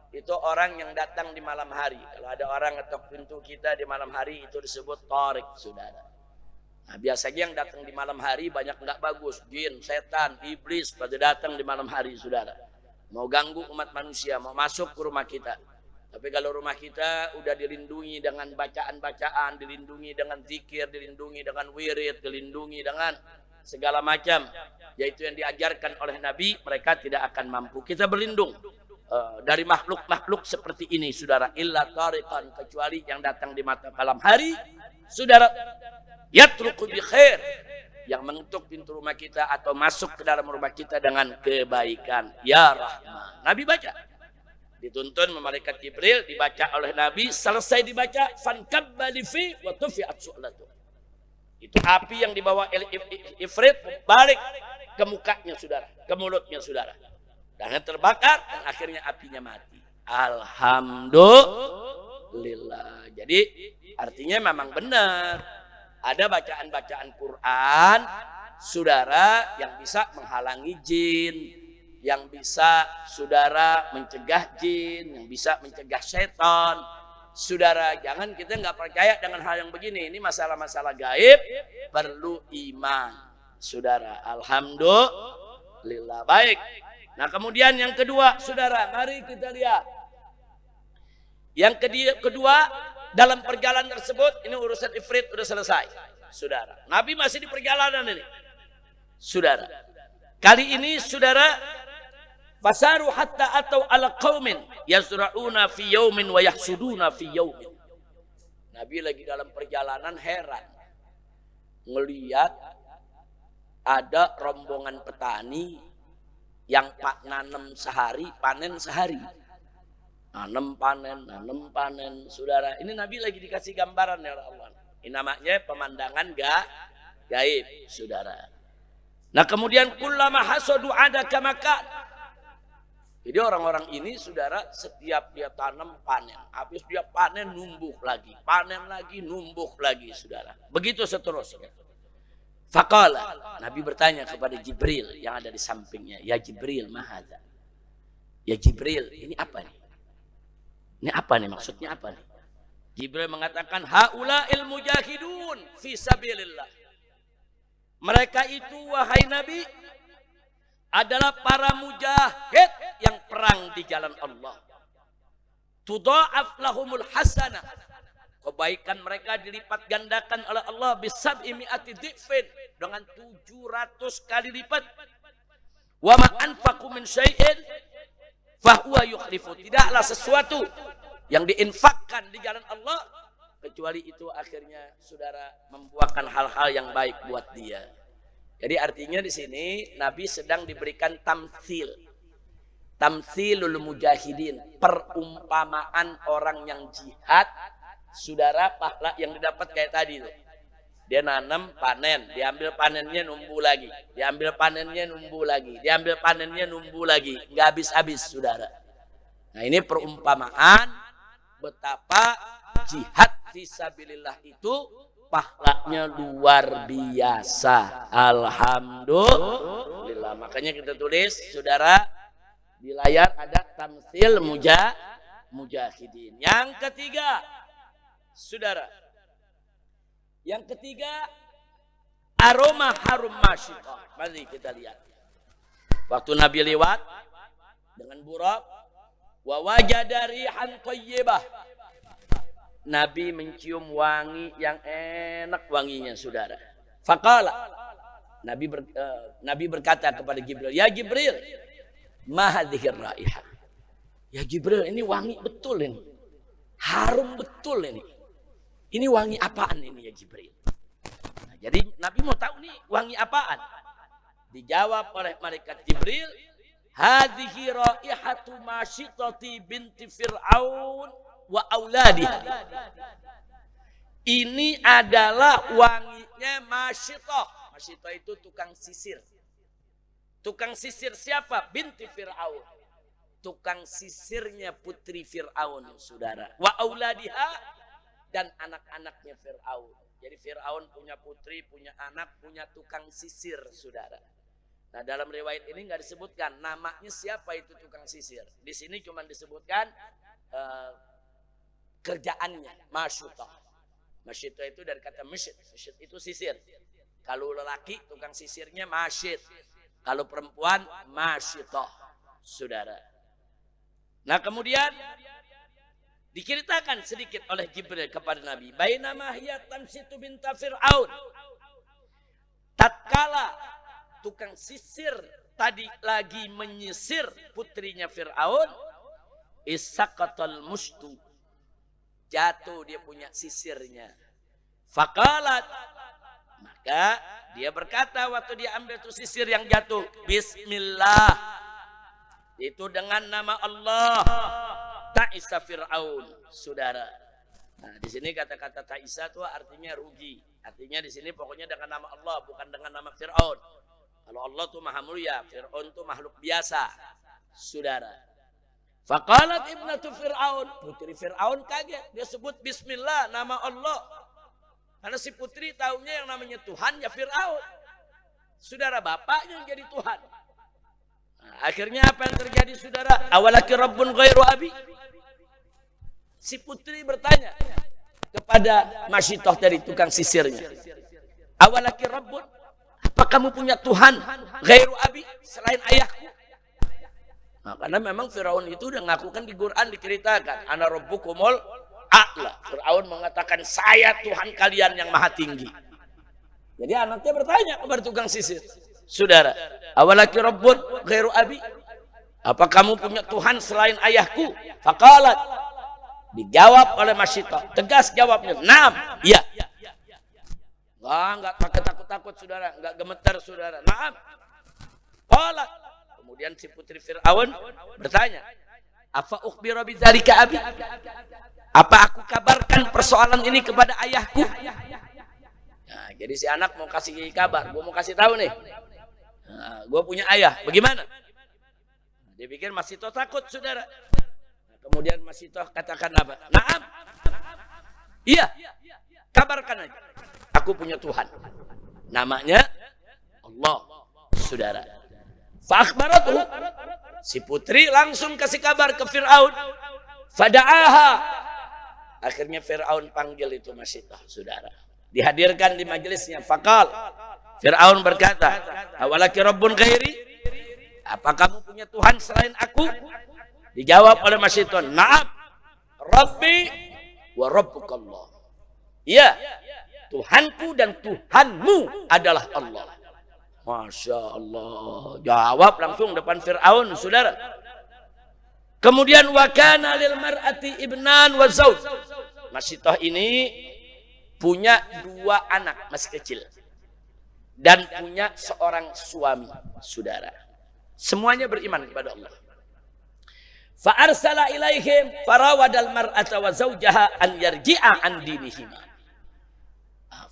itu orang yang datang di malam hari. Kalau ada orang ngetok pintu kita di malam hari, itu disebut tarik, Saudara. Nah, biasanya yang datang di malam hari banyak nggak bagus, jin, setan, iblis pada datang di malam hari, Saudara. Mau ganggu umat manusia, mau masuk ke rumah kita. Tapi kalau rumah kita udah dilindungi dengan bacaan-bacaan, dilindungi dengan zikir, dilindungi dengan wirid, dilindungi dengan segala macam, yaitu yang diajarkan oleh Nabi, mereka tidak akan mampu. Kita berlindung dari makhluk-makhluk seperti ini, Saudara. Illa tariqan, kecuali yang datang di malam hari, Saudara, yatruku bi khair, yang mengetuk pintu rumah kita atau masuk ke dalam rumah kita dengan kebaikan. Ya Rahman. Nabi baca, dituntun malaikat Jibril, dibaca oleh Nabi, selesai dibaca, fankabbali fi wa tufi'at su'latu. Itu api yang dibawa ifrit balik ke mukanya, Saudara, ke mulutnya, Saudara. Dan terbakar, dan akhirnya apinya mati. Alhamdulillah. Jadi artinya memang benar, ada bacaan-bacaan Quran, Saudara, yang bisa menghalangi jin, yang bisa, Saudara, mencegah jin, yang bisa mencegah setan. Saudara, jangan kita nggak percaya dengan hal yang begini. Ini masalah-masalah gaib, perlu iman, Saudara. Alhamdulillah. Baik. Nah, kemudian yang kedua, Saudara, mari kita lihat. Yang kedua, dalam perjalanan tersebut, ini urusan ifrit sudah selesai, Saudara. Nabi masih di perjalanan ini, Saudara. Kali ini, Saudara, fasaru hatta atau ala qaumin yazra'una fi yaumin wa yahsuduna fi yaumin. Nabi lagi dalam perjalanan, heran ngelihat ada rombongan petani yang nanam sehari, panen sehari. Nanam panen, Saudara. Ini Nabi lagi dikasih gambaran oleh Allah. Ini namanya pemandangan gaib, Saudara. Nah, kemudian kullama hasadu ada kamakan. Jadi orang-orang ini, Saudara, setiap dia tanam panen, habis dia panen numbuh lagi, panen lagi numbuh lagi, Saudara. Begitu seterusnya. Faqala, Nabi bertanya kepada Jibril yang ada di sampingnya, ya Jibril, mahadza. Ya Jibril, ini apa nih? Ini apa nih, maksudnya apa nih? Jibril mengatakan, haula'il mujahidun fi sabilillah. Mereka itu, wahai Nabi, adalah para mujahid yang perang di jalan Allah. Tudha'af lahumul hasanah. Kebaikan mereka dilipat gandakan oleh Allah bisab'i mi'ati dhifin, dengan 700 kali lipat. Wa ma anfaqu min syai'in fa huwa yukhlifu. Tidaklah sesuatu yang diinfakkan di jalan Allah kecuali itu akhirnya saudara membuahkan hal-hal yang baik buat dia. Jadi artinya di sini Nabi sedang diberikan tamtsil. Tamtsilul mujahidin, perumpamaan orang yang jihad, saudara, pahala yang didapat kayak tadi tuh. Dia nanam, panen, diambil panennya numbuh lagi, diambil panennya numbuh lagi, diambil panennya numbuh lagi, nggak habis-habis, saudara. Nah, ini perumpamaan betapa jihad fisabilillah itu pahalanya luar biasa. Alhamdulillah. Makanya kita tulis, saudara, di layar ada tamtsil mujahidin. Yang ketiga, saudara, yang ketiga aroma harum masyitah. Mari kita lihat. Waktu Nabi lewat dengan buraq, wa wajada rihan thayyibah. Nabi mencium wangi yang enak wanginya, saudara. Faqala, Nabi berkata kepada Jibril, ya Jibril, ma hadhir raihah. Ya Jibril, ini wangi betul ini. Harum betul ini. Ini wangi apaan ini ya Jibril? Nah, jadi Nabi mau tahu nih wangi apaan? Dijawab oleh malaikat Jibril, hadhihi raihatu masyitati binti Fir'aun wa auladiha. Ini adalah wanginya Masyitah. Masyitah itu tukang sisir. Tukang sisir siapa? Binti Fir'aun. Tukang sisirnya putri Fir'aun, saudara. Wa auladiha, dan anak-anaknya Fir'aun. Jadi Fir'aun punya putri, punya anak, punya tukang sisir, saudara. Nah, dalam riwayat ini nggak disebutkan namanya siapa itu tukang sisir. Di sini cuma disebutkan kerjaannya, Masyitah. Masyitah itu dari kata masyid. Masyid itu sisir. Kalau lelaki tukang sisirnya masyid. Kalau perempuan masyitah, saudara. Nah, kemudian diceritakan sedikit oleh Jibril kepada Nabi. Bainama hiya tamsitu binta Fir'aun. Tatkala tukang sisir tadi lagi menyisir putrinya Fir'aun, isaqatal mustu, jatuh dia punya sisirnya. Faqalat, maka dia berkata waktu dia ambil tuh sisir yang jatuh, bismillah, itu dengan nama Allah. Ta'isa Fir'aun, saudara. Nah, di sini kata-kata ta'isa itu artinya rugi. Artinya di sini pokoknya dengan nama Allah, bukan dengan nama Fir'aun. Kalau Allah tuh maha mulia, Fir'aun tuh makhluk biasa, saudara. Faqalat ibnatu Fir'aun, putri Fir'aun kaget, dia sebut bismillah, nama Allah. Karena si putri tahunya yang namanya Tuhan ya Fir'aun. Saudara, bapaknya yang jadi Tuhan. Nah, akhirnya apa yang terjadi, saudara? Awalaki rabbun ghairu abi. Si putri bertanya kepada Masyitah dari tukang sisirnya. Awalaki rabbun, apa kamu punya Tuhan ghairu abi, selain ayahku? Nah, karena memang Firaun itu udah ngakukan di Quran, diceritakan ana rabbukumul a'la. Firaun mengatakan saya Tuhan kalian yang maha tinggi. Jadi anaknya bertanya kepada tukang sisir, saudara, awalaki rabbun ghairu abi, apa kamu punya Tuhan selain ayahku? Faqalat, dijawab oleh Masyitah, tegas jawabnya, naam, iya. Enggak pakai takut-takut, saudara, enggak gemetar, saudara. Naam. Qalat, kemudian si putri Fir'aun bertanya, afa ukhbira bidzalika abi, apa aku kabarkan persoalan ini kepada ayahku? Nah, jadi si anak mau kasih kabar, gue mau kasih tahu nih, nah, gue punya ayah, bagaimana? Nah, dia pikir Masyitah takut, saudara. Nah, kemudian Masyitah katakan apa? Naam, iya, kabarkan aja, aku punya Tuhan, namanya Allah, saudara. Fa'akhbaratuhu, si putri langsung kasih kabar ke Fir'aun. Fada'aha, akhirnya Fir'aun panggil itu Masyitah, saudara. Dihadirkan di majelisnya. Faqal, Fir'aun berkata, awalaki rabbun ghairi, apa kamu punya Tuhan selain aku? Dijawab oleh Masyitah, na'am, rabbi wa rabbukallah. Iya, Tuhanku dan Tuhanmu adalah Allah. Masya Allah, jawab langsung depan Fir'aun, saudara. Kemudian wa kana lil mar'ati ibnan wa zawj, Masyitoh ini punya 2 anak masih kecil. Dan punya seorang suami, saudara. Semuanya beriman kepada Allah. Fa arsala ilaihim farawadal mar'ata wa zawjaha an yarji'a an dinihima.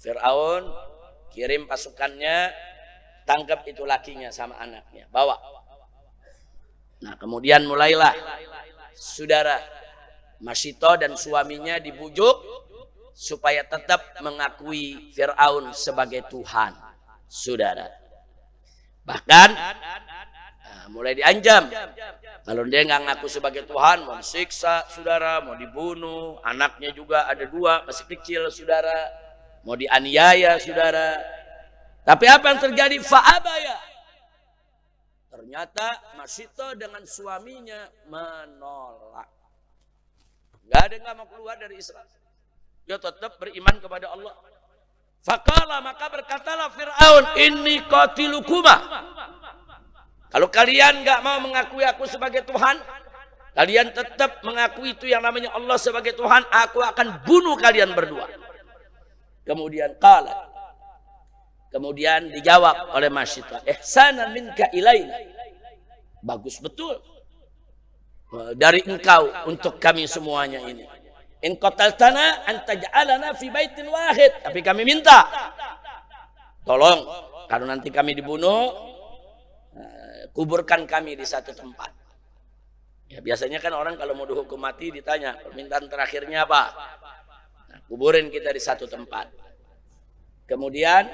Fir'aun kirim pasukannya, tangkap itu lakinya sama anaknya, bawa. Nah, kemudian mulailah saudara Masyitoh dan suaminya dibujuk supaya tetap mengakui Fir'aun sebagai Tuhan, saudara. Bahkan mulai diancam, kalau dia nggak ngaku sebagai Tuhan, mau disiksa, saudara, mau dibunuh. Anaknya juga ada 2 masih kecil, saudara, mau dianiaya, saudara. Tapi apa yang terjadi? Fa'abaya. Ternyata Masyitoh dengan suaminya menolak. Gak ada yang gak mau keluar dari Islam. Dia tetap beriman kepada Allah. Faqala, maka berkatalah Fir'aun, inni qatilukuma. Kalau kalian gak mau mengakui aku sebagai Tuhan, kalian tetap mengakui itu yang namanya Allah sebagai Tuhan, aku akan bunuh kalian berdua. Kemudian dijawab oleh Masyitoh, ihsanan minka ilaina. Bagus betul dari engkau untuk kami semuanya ini. In qataltana an taj'alana fi baitin wahid. Tapi kami minta, tolong kalau nanti kami dibunuh, kuburkan kami di satu tempat. Ya, biasanya kan orang kalau mau dihukum mati ditanya, permintaan terakhirnya apa? Nah, kuburin kita di satu tempat. Kemudian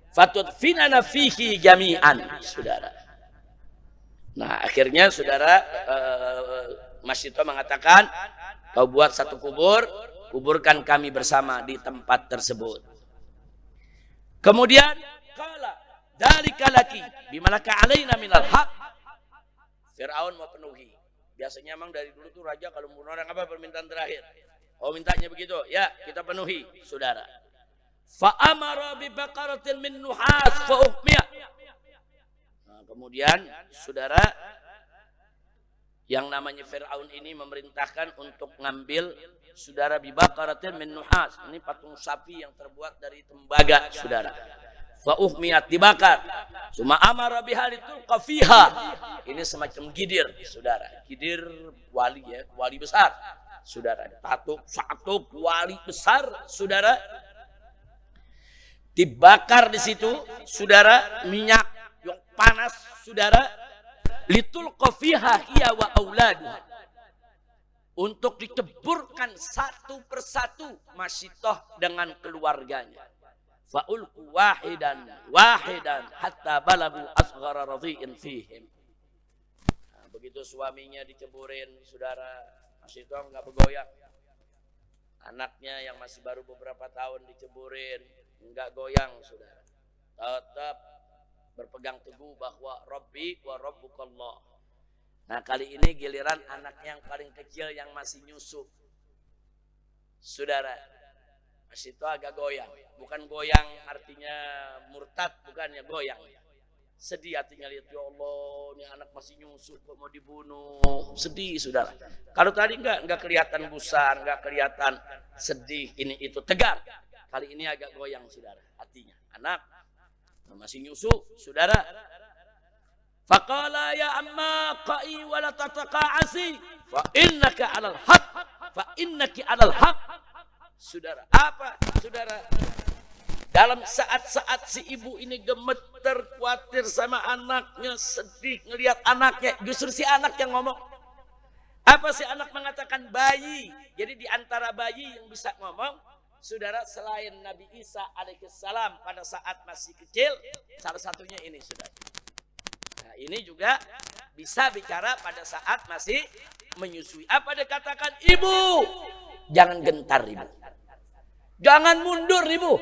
fatudfinana fihi jami'an, saudara. Nah, akhirnya saudara Masyitoh mengatakan, kau buat satu kubur, kuburkan kami bersama di tempat tersebut. Kemudian qala dzalika laki bimalaka alaina minal haq. Fir'aun mau penuhi. Biasanya memang dari dulu tuh raja kalau membunuh orang apa permintaan terakhir? Oh, mintanya begitu. Ya, kita penuhi, saudara. Fa amara bi baqaratin min nuhas fa uqmiya. Nah, kemudian saudara, yang namanya Fir'aun ini memerintahkan untuk ngambil saudara bi baqaratin min nuhas. Ini patung sapi yang terbuat dari tembaga, saudara. Fa uqmiyat, dibakar. Suma amara bihal itu qafiha. Ini semacam gidir, saudara. Gidir wali, ya, wali besar, saudara. Satu wali besar, saudara. Dibakar di situ, saudara, minyak yang panas, saudara, litul qafiha hiya wa auladuha, untuk dikeburkan satu persatu Masyitoh dengan keluarganya. Fa'ulku wahidan hatta balagu asghara radhi'in fihim. Nah, begitu suaminya dikeburin, saudara, Masyitoh enggak bergoyang. Anaknya yang masih baru beberapa tahun dikeburin, enggak goyang, saudara. Tetap berpegang teguh bahwa Rabbi wa Rabbukallah. Nah, kali ini giliran anak yang paling kecil yang masih nyusu, saudara. Masyitoh agak goyang. Bukan goyang artinya murtad, bukannya goyang. Sedih hatinya, lihat, ya Allah, ini anak masih nyusu kok mau dibunuh. Sedih, saudara. Kalau tadi enggak kelihatan gusar, enggak kelihatan sedih, ini itu tegar. Kali ini agak goyang, saudara, hatinya. Anak masih nyusu, saudara. Faqala ya amma qa'i wa la tataqa'asi fa innaka 'alal haq fa innaki 'alal haq. Saudara, apa, saudara? Dalam saat-saat si ibu ini gemeter, khawatir sama anaknya, sedih ngelihat anaknya, justru si anak yang ngomong. Apa si anak mengatakan? Bayi. Jadi di antara bayi yang bisa ngomong, saudara, selain Nabi Isa alaihissalam pada saat masih kecil, salah satunya ini, saudara. Nah, ini juga bisa bicara pada saat masih menyusui. Apa dia katakan? Ibu, jangan gentar, ibu. Jangan mundur, ibu.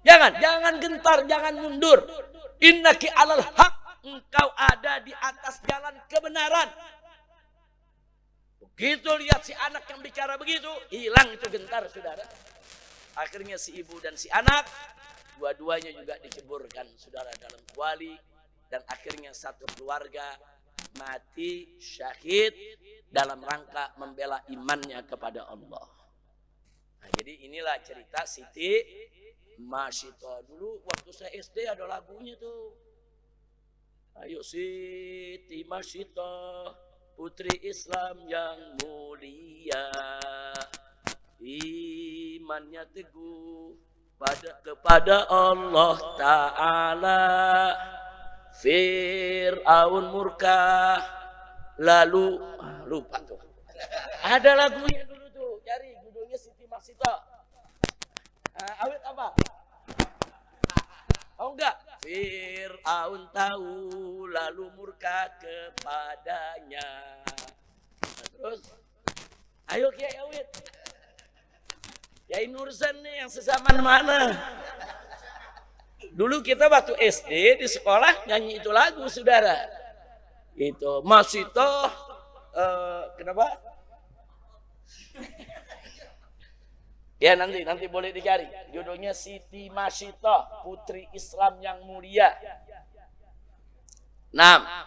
Jangan gentar, jangan mundur. Innaki 'alal haq, engkau ada di atas jalan kebenaran. Begitu lihat si anak yang bicara begitu, hilang itu gentar, saudara. Akhirnya si ibu dan si anak dua-duanya juga dikeburkan, saudara, dalam kuali, dan akhirnya satu keluarga mati syahid dalam rangka membela imannya kepada Allah. Nah, jadi inilah cerita Siti Masyito. Dulu waktu saya SD ada lagunya tuh. Ayo Siti Masyito, putri Islam yang mulia, imannya teguh kepada Allah Ta'ala. Fir'aun murka, lalu lupa tuh. Ada lagunya dulu tuh, cari judulnya Siti Masyito. Awet apa? Oh enggak. Fir'aun tahu lalu murka kepadanya. Nah, terus ayo Kiai Awit. Kiai Nursan nih yang sezaman mana? Dulu kita waktu SD di sekolah nyanyi itu lagu, saudara. Itu Masyito, kenapa? Ya nanti boleh dicari. Judulnya Siti Masyito, putri Islam yang mulia. Nah,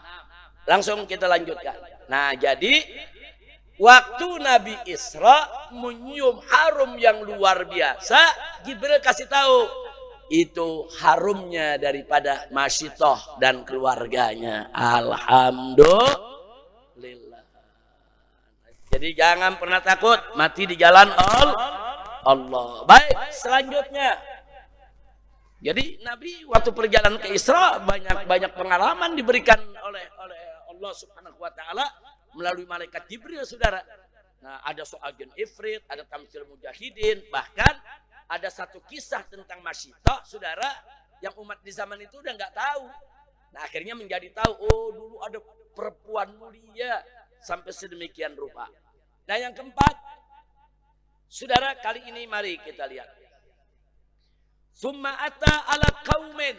langsung kita lanjutkan. Nah, jadi waktu Nabi Isra menyium harum yang luar biasa, Jibril kasih tahu itu harumnya daripada Masyito dan keluarganya. Alhamdulillah. Jadi jangan pernah takut mati di jalan Allah. Baik, selanjutnya. Jadi Nabi waktu perjalanan ke Isra banyak pengalaman diberikan oleh Allah Subhanahu wa taala melalui malaikat Jibril, saudara. Nah, ada soal jin ifrit, ada tamsil mujahidin, bahkan ada satu kisah tentang Masyito, saudara, yang umat di zaman itu udah nggak tahu. Nah, akhirnya menjadi tahu, oh dulu ada perempuan mulia sampai sedemikian rupa. Nah, yang keempat, saudara, kali ini mari kita lihat. Summa ata ala qaumin.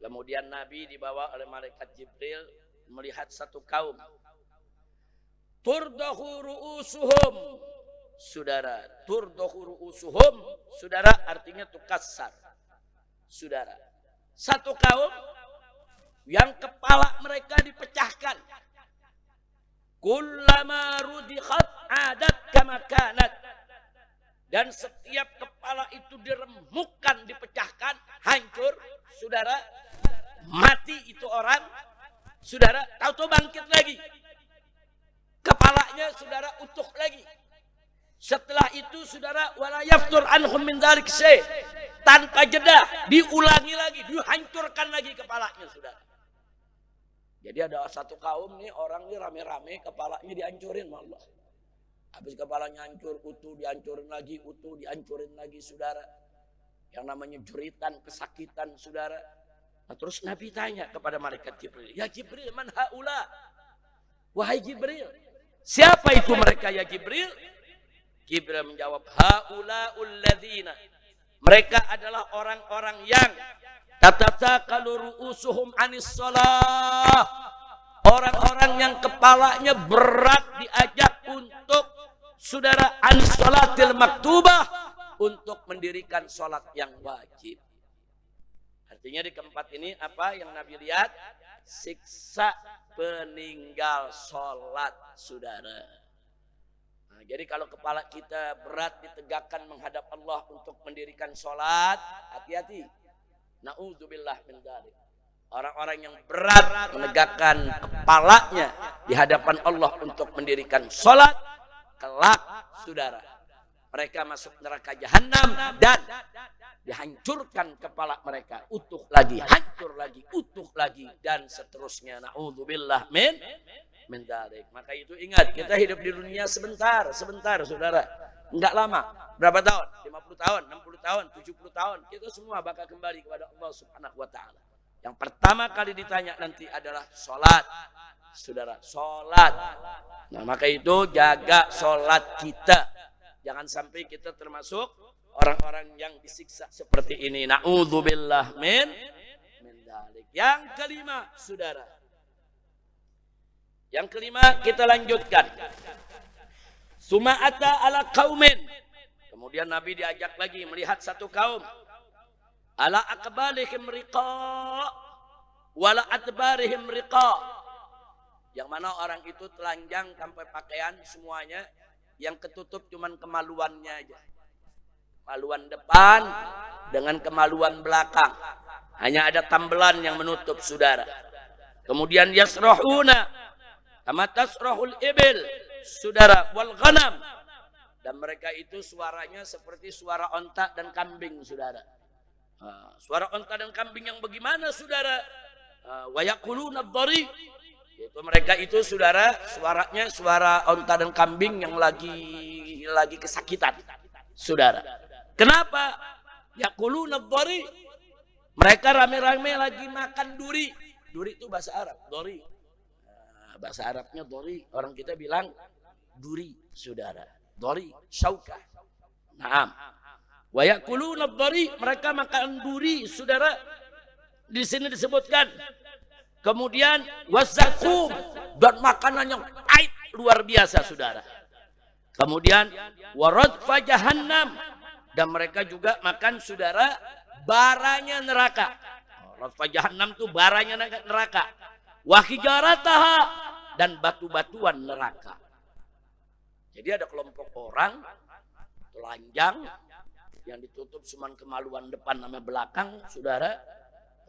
Kemudian Nabi dibawa oleh malaikat Jibril melihat satu kaum. Turdahu ru'usuhum. Saudara, turdahu ru'usuhum, saudara, artinya tukassar. Saudara, satu kaum yang kepala mereka dipecahkan. Kullama rudikhat adat kama kanat. Dan setiap kepala itu diremukkan, dipecahkan, hancur, saudara, mati itu orang, saudara, tahu-tahu bangkit lagi. Kepalanya, saudara, utuh lagi. Setelah itu, saudara, wala yaftur anhum min dzalik syai', tanpa jeda, diulangi lagi, dihancurkan lagi kepalanya, saudara. Jadi ada satu kaum nih, orang nih rame-rame, kepalanya dihancurin, Allah. Habis kepalanya hancur, utuh, dihancurin lagi, utuh, dihancurin lagi, saudara. Yang namanya jeritan, kesakitan, saudara. Nah, terus Nabi tanya kepada malaikat Jibril, ya Jibril, man haula? Wahai Jibril, siapa itu mereka ya Jibril? Jibril menjawab, haulaul ladzina. Mereka adalah orang-orang yang tatatakalu ru'usuhum anis shalah. Orang-orang yang kepalanya berat diajak untuk, saudara, anis sholatil maktubah, untuk mendirikan sholat yang wajib. Artinya di keempat ini apa yang Nabi lihat? Siksa peninggal sholat, saudara. Nah, jadi kalau kepala kita berat ditegakkan menghadap Allah untuk mendirikan sholat, hati-hati. Na'udzubillah min dzalik. Orang-orang yang berat menegakkan kepalanya di hadapan Allah untuk mendirikan sholat, kelak, saudara, mereka masuk neraka jahanam dan dihancurkan kepala mereka, utuh lagi, hancur lagi, utuh lagi, dan seterusnya. Na'udzubillah min dzalik. Maka itu ingat, kita hidup di dunia sebentar, saudara. Enggak lama. Berapa tahun? 50 tahun, 60 tahun, 70 tahun. Kita semua bakal kembali kepada Allah Subhanahu wa taala. Yang pertama kali ditanya nanti adalah sholat, saudara, sholat. Nah, maka itu jaga sholat kita. Jangan sampai kita termasuk orang-orang yang disiksa seperti ini. Na'udzubillah min dzalik. Yang kelima, saudara. Yang kelima kita lanjutkan. Suma'ata ala qaumin. Kemudian Nabi diajak lagi melihat satu kaum. Ala akbalihim riqa wala adbarihim riqa. Yang mana orang itu telanjang tanpa pakaian semuanya, yang ketutup cuman kemaluannya aja. Kemaluan depan dengan kemaluan belakang. Hanya ada tambelan yang menutup, saudara. Kemudian yasrahuna kama tasrahul ibil, saudara, wal ghanam. Dan mereka itu suaranya seperti suara onta dan kambing, saudara. Suara onta dan kambing yang bagaimana, saudara? Wa yaquluna ad-dhari, yaitu mereka itu, saudara, suaranya suara onta dan kambing yang lagi kesakitan, saudara. Kenapa? Yaquluna ad-dhari, mereka rame-rame lagi makan duri. Duri itu bahasa Arab, dhari. Bahasa Arabnya dhari, orang kita bilang duri, saudara. Dhari, syaukah. Naam. Wa yaquluna ad-dhari, mereka makan duri, saudara. Di sini disebutkan. Kemudian wazakum, dan makanan yang pahit luar biasa, saudara. Kemudian waradfa jahannam, dan mereka juga makan, saudara, baranya neraka. Radfa jahannam itu baranya neraka. Wa hijarataha, dan batu-batuan neraka. Jadi ada kelompok orang telanjang yang ditutup cuma kemaluan depan sama belakang, saudara.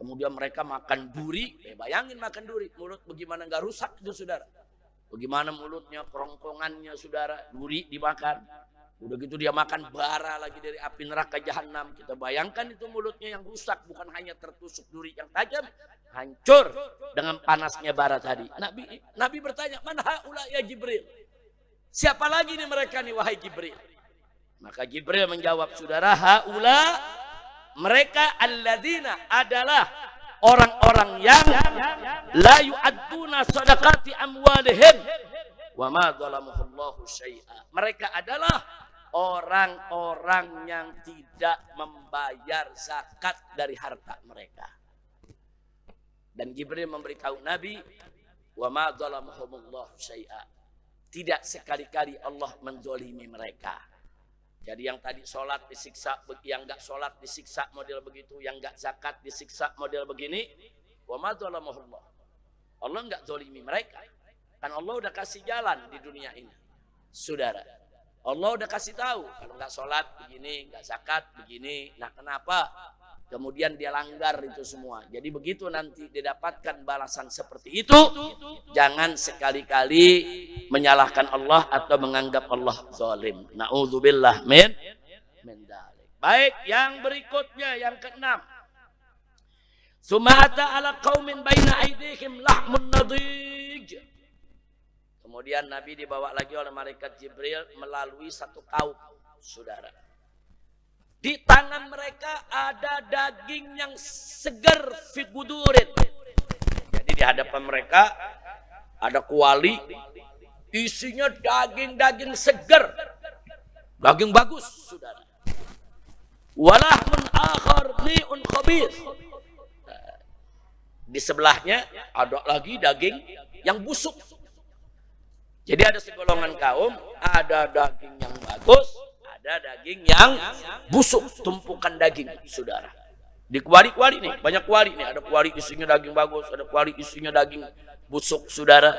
Kemudian mereka makan duri. Bayangin makan duri, mulut bagaimana nggak rusak itu, saudara. Bagaimana mulutnya, kerongkongannya, saudara, duri dimakan. Udah gitu dia makan bara lagi dari api neraka jahanam. Kita bayangkan itu mulutnya yang rusak, bukan hanya tertusuk duri yang tajam, hancur dengan panasnya bara tadi. Nabi bertanya, "Man haula ya Jibril?" Siapa lagi nih mereka nih, wahai Jibril? Maka Jibril menjawab, saudara, haula, mereka alladzina, adalah orang-orang yang la yu'adduna sadaqati amwalihim wa ma dzalamuhullahu syai'a. Mereka adalah orang-orang yang tidak membayar zakat dari harta mereka. Dan Jibril memberitahu Nabi, wa ma dzalamuhumullahu syai'a. Tidak sekali-kali Allah menzolimi mereka. Jadi yang tadi sholat disiksa, yang enggak sholat disiksa model begitu, yang enggak zakat disiksa model begini. Wa ma dzalamuhullah. Allah enggak zolimi mereka. Kan Allah udah kasih jalan di dunia ini, saudara. Allah udah kasih tahu, kalau enggak sholat begini, enggak zakat begini. Nah kenapa? Kemudian dia langgar itu semua. Jadi begitu nanti didapatkan balasan seperti itu, jangan sekali-kali menyalahkan Allah atau menganggap Allah zalim. Na'udzubillah min dzalik. Baik, yang berikutnya, yang keenam. Sumata ala qaumin baina aydihim lahmun nadij. Kemudian Nabi dibawa lagi oleh malaikat Jibril melalui satu kaum, saudara. Di tangan mereka ada daging yang segar, fi gudurin. Jadi di hadapan mereka ada kuali, isinya daging-daging segar, daging bagus, saudara. Walahmun akhar ni'un khabith. Di sebelahnya ada lagi daging yang busuk. Jadi ada segolongan kaum, ada daging yang bagus, ada daging yang busuk, tumpukan daging, saudara. Di kuali-kuali nih, banyak kuali nih. Ada kuali isinya daging bagus, ada kuali isinya daging busuk, saudara.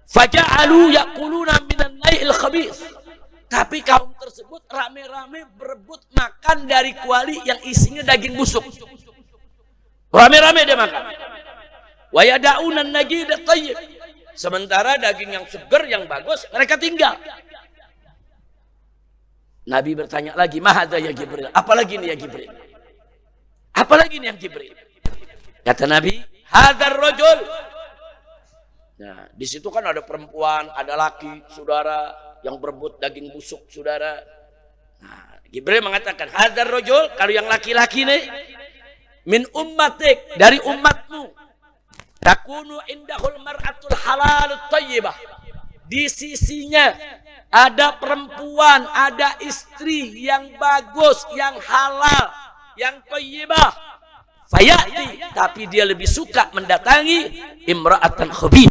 Faja'alu yaquluna minan nai'il khabith. Tapi kaum tersebut rame-rame berebut makan dari kuali yang isinya daging busuk. Rame-rame dia makan. Wa yada'una an-najid at-tayyib. Sementara daging yang segar, yang bagus, mereka tinggal. Nabi bertanya lagi, mahadza ya Jibril? Apalagi nih ya Jibril? Apalagi nih yang Jibril? Kata Nabi, hadzal rajul. Nah, di situ kan ada perempuan, ada laki, saudara, yang berebut daging busuk, saudara. Nah, Jibril mengatakan, hadzal rajul, kalau yang laki-laki nih, min ummatik, dari umatmu. Takunu indahul mar'atul halalut thayyibah. Di sisinya ada perempuan, ada istri yang bagus, yang halal, yang thayyibah. Fayati, tapi dia lebih suka mendatangi imra'atan khabith.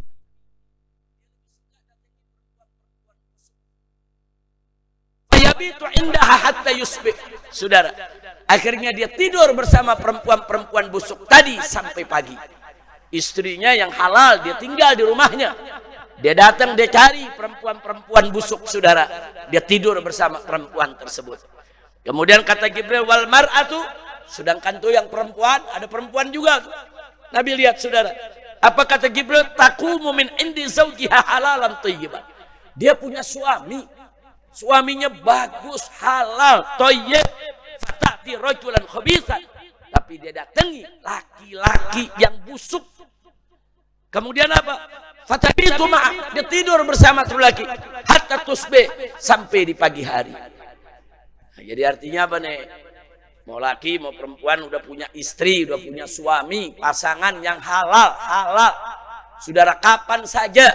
Fayabitu indaha hatta yusbih. Saudara, akhirnya dia tidur bersama perempuan-perempuan busuk tadi sampai pagi. Istrinya yang halal dia tinggal di rumahnya. Dia datang, dia cari perempuan-perempuan busuk, saudara. Dia tidur bersama perempuan tersebut. Kemudian kata Jibril, wal mar'atu, sedangkan tuh yang perempuan, ada perempuan juga tuh. Nabi lihat saudara, apa kata Jibril? Taqumu min indi zawjiha halalan thayyiban. Dia punya suami, suaminya bagus, halal, thayyib, fatati rajulan khabisan, tapi dia datangi laki-laki yang busuk. Kemudian apa? Fatabitu ma'a, dia tidur bersama tuh laki hatta tusbih, sampai di pagi hari. Nah, jadi artinya apa nih? Mau laki mau perempuan udah punya istri, udah punya suami, pasangan yang halal. Saudara, kapan saja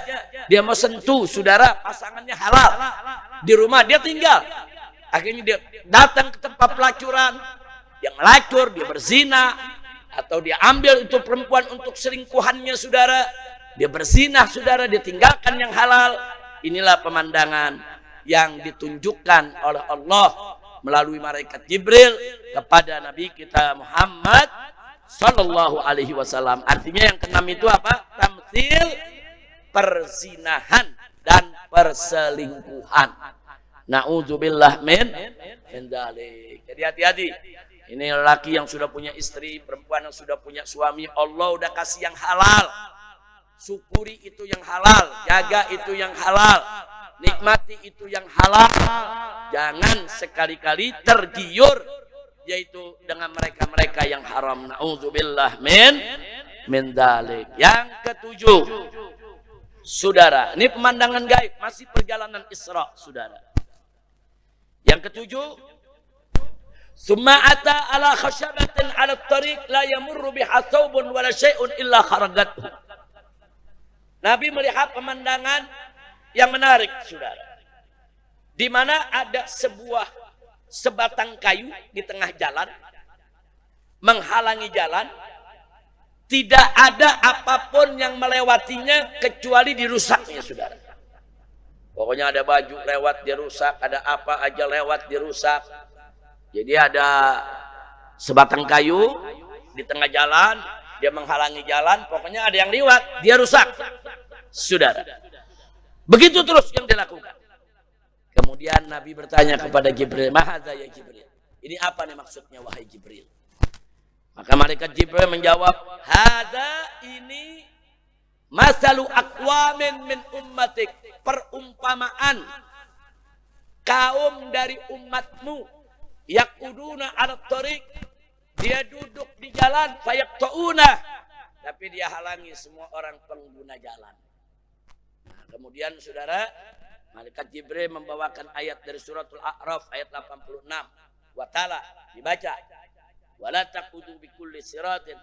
dia mau sentuh, saudara, pasangannya halal. Di rumah dia tinggal. Akhirnya dia datang ke tempat pelacuran, yang melacur, dia berzina, atau dia ambil itu perempuan untuk selingkuhannya, saudara. Dia berzina, saudara, dia tinggalkan yang halal. Inilah pemandangan yang ditunjukkan oleh Allah melalui malaikat Jibril kepada Nabi kita Muhammad sallallahu alaihi wasallam. Artinya yang keenam itu apa? Tamtsil perzinahan dan perselingkuhan. Na'udzubillah min dzalik. Jadi hati-hati. Ini lelaki yang sudah punya istri, perempuan yang sudah punya suami, Allah udah kasih yang halal. Syukuri itu yang halal, jaga itu yang halal, nikmati itu yang halal. Jangan sekali-kali tergiur yaitu dengan mereka-mereka yang haram. Na'udzubillah min dzalik. Yang ketujuh, saudara, ini pemandangan gaib, masih perjalanan Isra, saudara. Yang ketujuh, summa ata ala khashabatin ala tariq la yamurru biha thawbun wala syai'un illa kharagathu. Nabi melihat pemandangan yang menarik, saudara, di mana ada sebatang kayu di tengah jalan, menghalangi jalan, tidak ada apapun yang melewatinya kecuali dirusaknya, saudara. Pokoknya ada baju lewat dirusak, ada apa aja lewat dirusak. Jadi ada sebatang kayu di tengah jalan, dia menghalangi jalan, pokoknya ada yang lewat, dia rusak, saudara. Begitu terus yang dilakukan. Kemudian Nabi bertanya kepada Jibril, mahadza ya Jibril, ini apa nih maksudnya wahai Jibril? Maka malaikat Jibril menjawab, hadza, ini masalu aqwamin min ummatik, perumpamaan kaum dari umatmu, yaquduna 'ala thariq, dia duduk di jalan, fayaqta'una, tapi dia halangi semua orang pengguna jalan. Nah, kemudian saudara, malaikat Jibril membawakan ayat dari suratul A'raf ayat 86. Wa ta'ala, dibaca. Wala taqudu bikulli siratin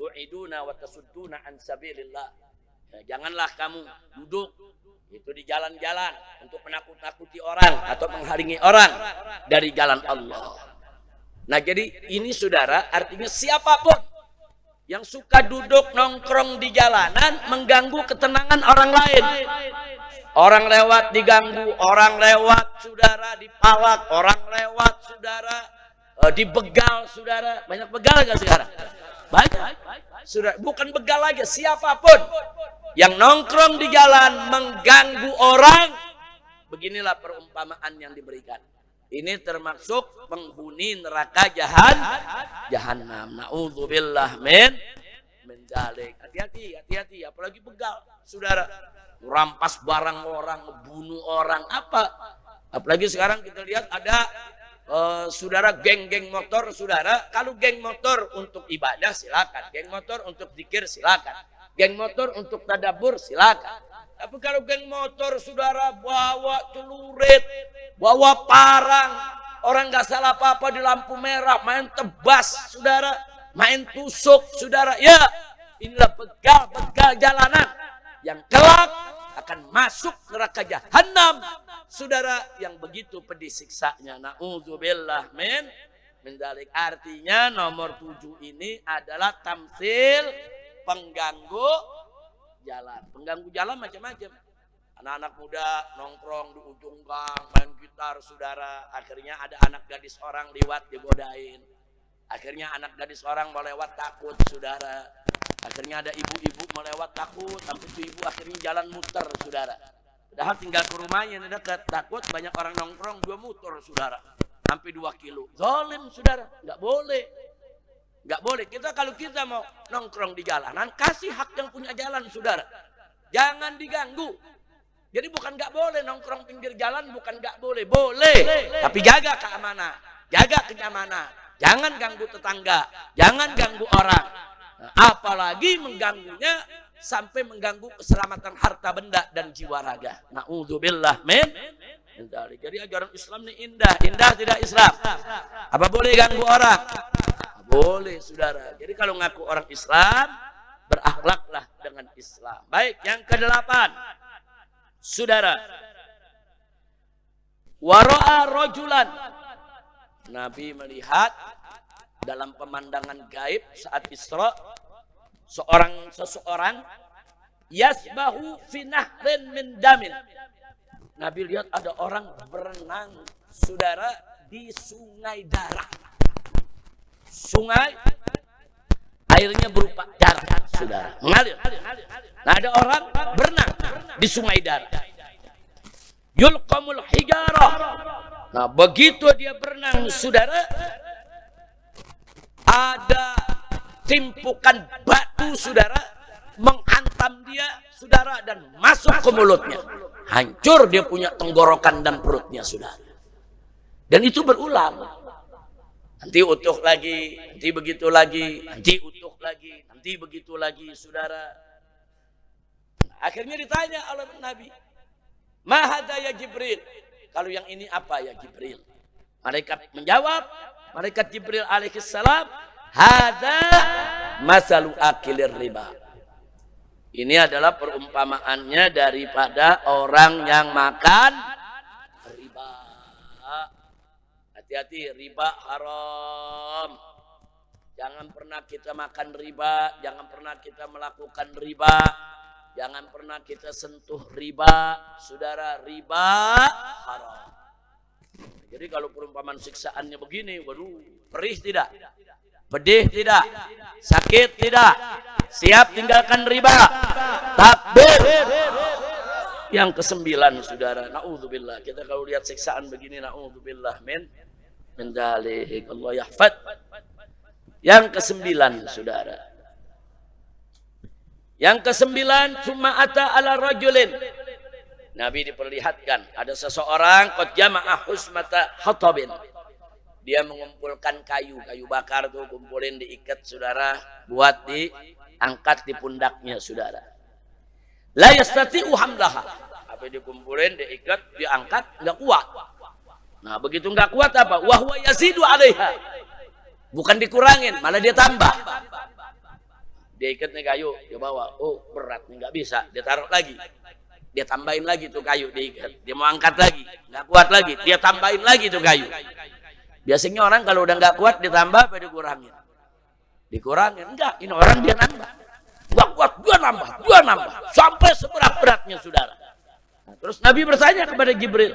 tu'iduna wa tasudduna an sabilillah. Ya, janganlah kamu duduk itu di jalan-jalan untuk menakut-nakuti orang atau menghalangi orang dari jalan Allah. Nah, jadi ini saudara, artinya siapapun yang suka duduk nongkrong di jalanan mengganggu ketenangan orang lain. Orang lewat diganggu, orang lewat saudara dipalak, orang lewat saudara dibegal, saudara. Banyak begal gak sekarang? Banyak. Saudara, bukan begal aja, siapapun yang nongkrong di jalan mengganggu orang, beginilah perumpamaan yang diberikan. Ini termasuk penghuni neraka jahanam. Na'udzubillah min dzalik. Hati-hati, apalagi begal, saudara. Rampas barang orang, bunuh orang, apa? Apalagi sekarang kita lihat ada saudara geng-geng motor, saudara. Kalau geng motor untuk ibadah silakan, geng motor untuk zikir silakan, geng motor untuk tadabbur silakan. Tapi kalau geng motor saudara bawa celurit, bawa parang, orang nggak salah apa-apa di lampu merah, main tebas, saudara, main tusuk, saudara, ya inilah begal jalanan yang kelak akan masuk neraka jahanam, saudara, yang begitu pedih siksanya. Na'udzubillah min dzalik. Artinya nomor 7 ini adalah tamtsil pengganggu jalan. Pengganggu jalan macam-macam. Anak-anak muda nongkrong di ujung gang, main gitar, saudara. Akhirnya ada anak gadis orang lewat digodain. Akhirnya anak gadis orang mau lewat takut, saudara. Akhirnya ada ibu-ibu mau lewat takut, tapi itu ibu akhirnya jalan muter, saudara. Padahal tinggal ke rumahnya dekat, takut banyak orang nongkrong, dua muter, saudara. sampai 2 kilo. Zalim saudara, nggak boleh. Nggak boleh. Kalau kita mau nongkrong di jalanan, kasih hak yang punya jalan saudara. Jangan diganggu. Jadi bukan nggak boleh nongkrong pinggir jalan, bukan nggak boleh. Boleh. Tapi jaga keamanan, jaga kenyamanan. Jangan ganggu tetangga, jangan ganggu orang. Nah, apalagi mengganggunya sampai mengganggu keselamatan harta benda dan jiwa raga. Na'udzubillah min dzalik. Jadi ajaran Islam ini indah. Indah tidak Islam? Apa boleh ganggu orang? Boleh saudara. Jadi kalau ngaku orang Islam, berakhlaklah dengan Islam. Baik, yang ke-8 saudara, wara'a rajulan. Nabi melihat dalam pemandangan gaib saat Isra seseorang yasbahu fi nahrin min damin. Nabi lihat ada orang berenang saudara di sungai darah. Sungai airnya berupa darah saudara, mengalir. Nah, ada orang berenang di sungai darah. Yulqamul hijarah. Nah, begitu dia berenang saudara, ada timpukan batu saudara menghantam dia saudara dan masuk ke mulutnya. Hancur dia punya tenggorokan dan perutnya saudara. Dan itu berulang. Nanti utuh lagi, nanti begitu lagi, nanti utuh lagi, nanti begitu lagi saudara. Nah, akhirnya ditanya oleh Nabi, "Ma hadza ya Jibril?" Kalau yang ini apa ya Jibril? Malaikat menjawab, malaikat Jibril alaihissalam, "Hadza masalu akilir riba." Ini adalah perumpamaannya daripada orang yang makan riba. Hati-hati, riba haram. Jangan pernah kita makan riba, jangan pernah kita melakukan riba. Jangan pernah kita sentuh riba, saudara, riba haram. Jadi kalau perumpamaan siksaannya begini, waduh, perih tidak? Pedih tidak? Sakit tidak? Siap tinggalkan riba? Takbir. Yang ke-9 saudara, na'udzubillah. Kita kalau lihat siksaan begini, na'udzubillah min dzalik. Allah yahfad. Yang ke-9 saudara. Yang ke-9, summa ata ala rajulin. Nabi diperlihatkan ada seseorang qad jama'a husmata hatabin. Dia mengumpulkan kayu bakar tuh, kumpulin diikat saudara, buat diangkat di pundaknya saudara. La yastati'u hamlaha. Apa dikumpulin, diikat, diangkat, enggak kuat. Nah, begitu enggak kuat apa? Wa huwa yazidu 'alaiha. Bukan dikurangin, malah dia tambah. Dia ikat nih kayu, dia bawa, oh berat nih, nggak bisa, dia taruh lagi, dia tambahin lagi tuh kayu, diikat, dia mau angkat lagi, nggak kuat lagi, dia tambahin lagi tuh kayu. Biasanya orang kalau udah nggak kuat ditambah apa dikurangin? Dikurangin, enggak, ini orang dia nambah, nggak kuat, dia nambah, sampai seberat-beratnya saudara. Nah, terus Nabi bertanya kepada Jibril,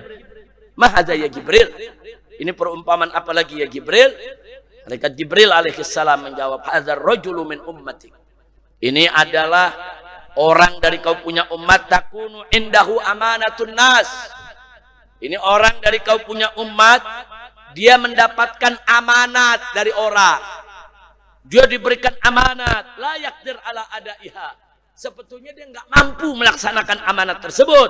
"Mahadza ya Jibril?" Ini perumpamaan apa lagi ya Jibril? Malaikat Jibril alaihissalam menjawab, "Hadzal rajulu min ummatik." Ini adalah orang dari kau punya umat, takunu indahu amanatun nas. Ini orang dari kau punya umat, dia mendapatkan amanat dari orang. Dia diberikan amanat, la yaqdir ala adaiha. Sebetulnya dia enggak mampu melaksanakan amanat tersebut.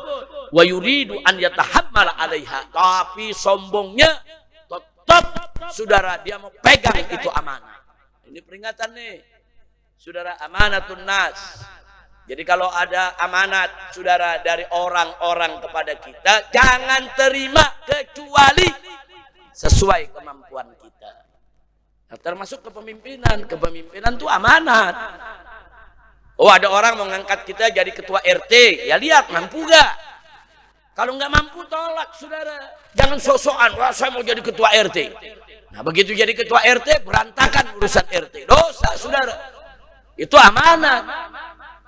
Wa yuridu an yatahammala 'alaiha. Tapi sombongnya tetap saudara dia mau pegang itu amanat. Ini peringatan nih. Saudara, amanatun nas. Jadi kalau ada amanat saudara dari orang-orang kepada kita, jangan terima kecuali sesuai kemampuan kita. Nah, termasuk kepemimpinan. Kepemimpinan itu amanat. Oh, ada orang mau ngangkat kita jadi ketua RT, ya lihat mampu gak? Kalau nggak mampu tolak saudara. Jangan sok-sokan, wah saya mau jadi ketua RT. Nah begitu jadi ketua RT berantakan urusan RT. Dosa saudara. Itu amanat.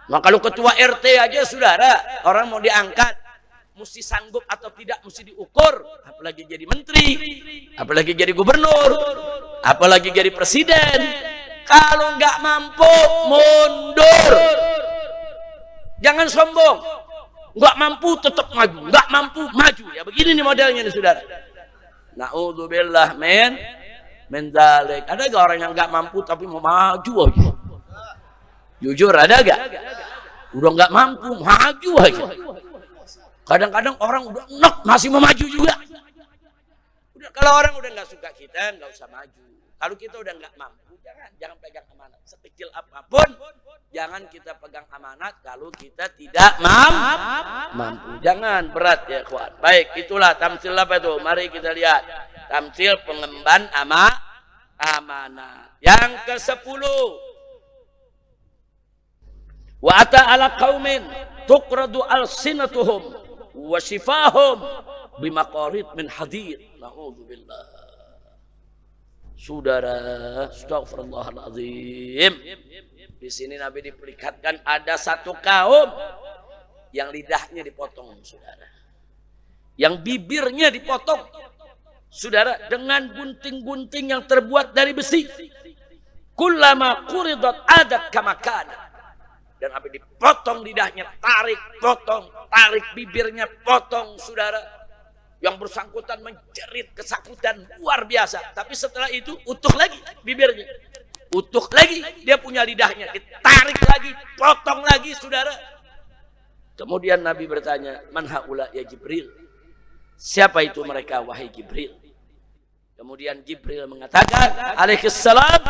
Nah kalau ketua RT aja saudara, orang mau diangkat, mesti sanggup atau tidak mesti diukur. Apalagi jadi menteri, apalagi jadi gubernur, apalagi jadi presiden. Kalau nggak mampu, mundur. Jangan sombong. Nggak mampu tetap maju, nggak mampu maju. Ya begini nih modelnya nih saudara. Na'udzubillah min dzalik. Ada gak orang yang nggak mampu tapi mau maju aja? Jujur ada gak? Udah nggak mampu, maju aja. Kadang-kadang orang udah enak masih mau maju juga. Udah, kalau orang udah nggak suka kita, nggak usah maju. Kalau kita udah nggak mampu, jangan pegang amanat. Sekecil apapun, jangan kita pegang amanat kalau kita tidak mampu. Jangan, berat ya kawan. Baik, itulah tamsil apa itu? Mari kita lihat. Tamsil pengemban amanat. Yang ke-10. Wa ata ala qaumin tuqradu alsinatuhum wa shifahum bimaqarid min hadid. Na'udzubillah. Saudara, astagfirullahaladzim. Di sini Nabi diperlihatkan ada satu kaum yang lidahnya dipotong, saudara. Yang bibirnya dipotong, saudara, dengan gunting-gunting yang terbuat dari besi. Kullama quridat adat kama kana. Dan Nabi dipotong lidahnya, tarik bibirnya, potong, saudara. Yang bersangkutan menjerit kesakitan luar biasa. Tapi setelah itu utuh lagi bibirnya. Utuh lagi dia punya lidahnya. Ditarik lagi, potong lagi, saudara. Kemudian Nabi bertanya, man haula ya Jibril? Siapa itu mereka wahai Jibril? Kemudian Jibril mengatakan, alaihissalam,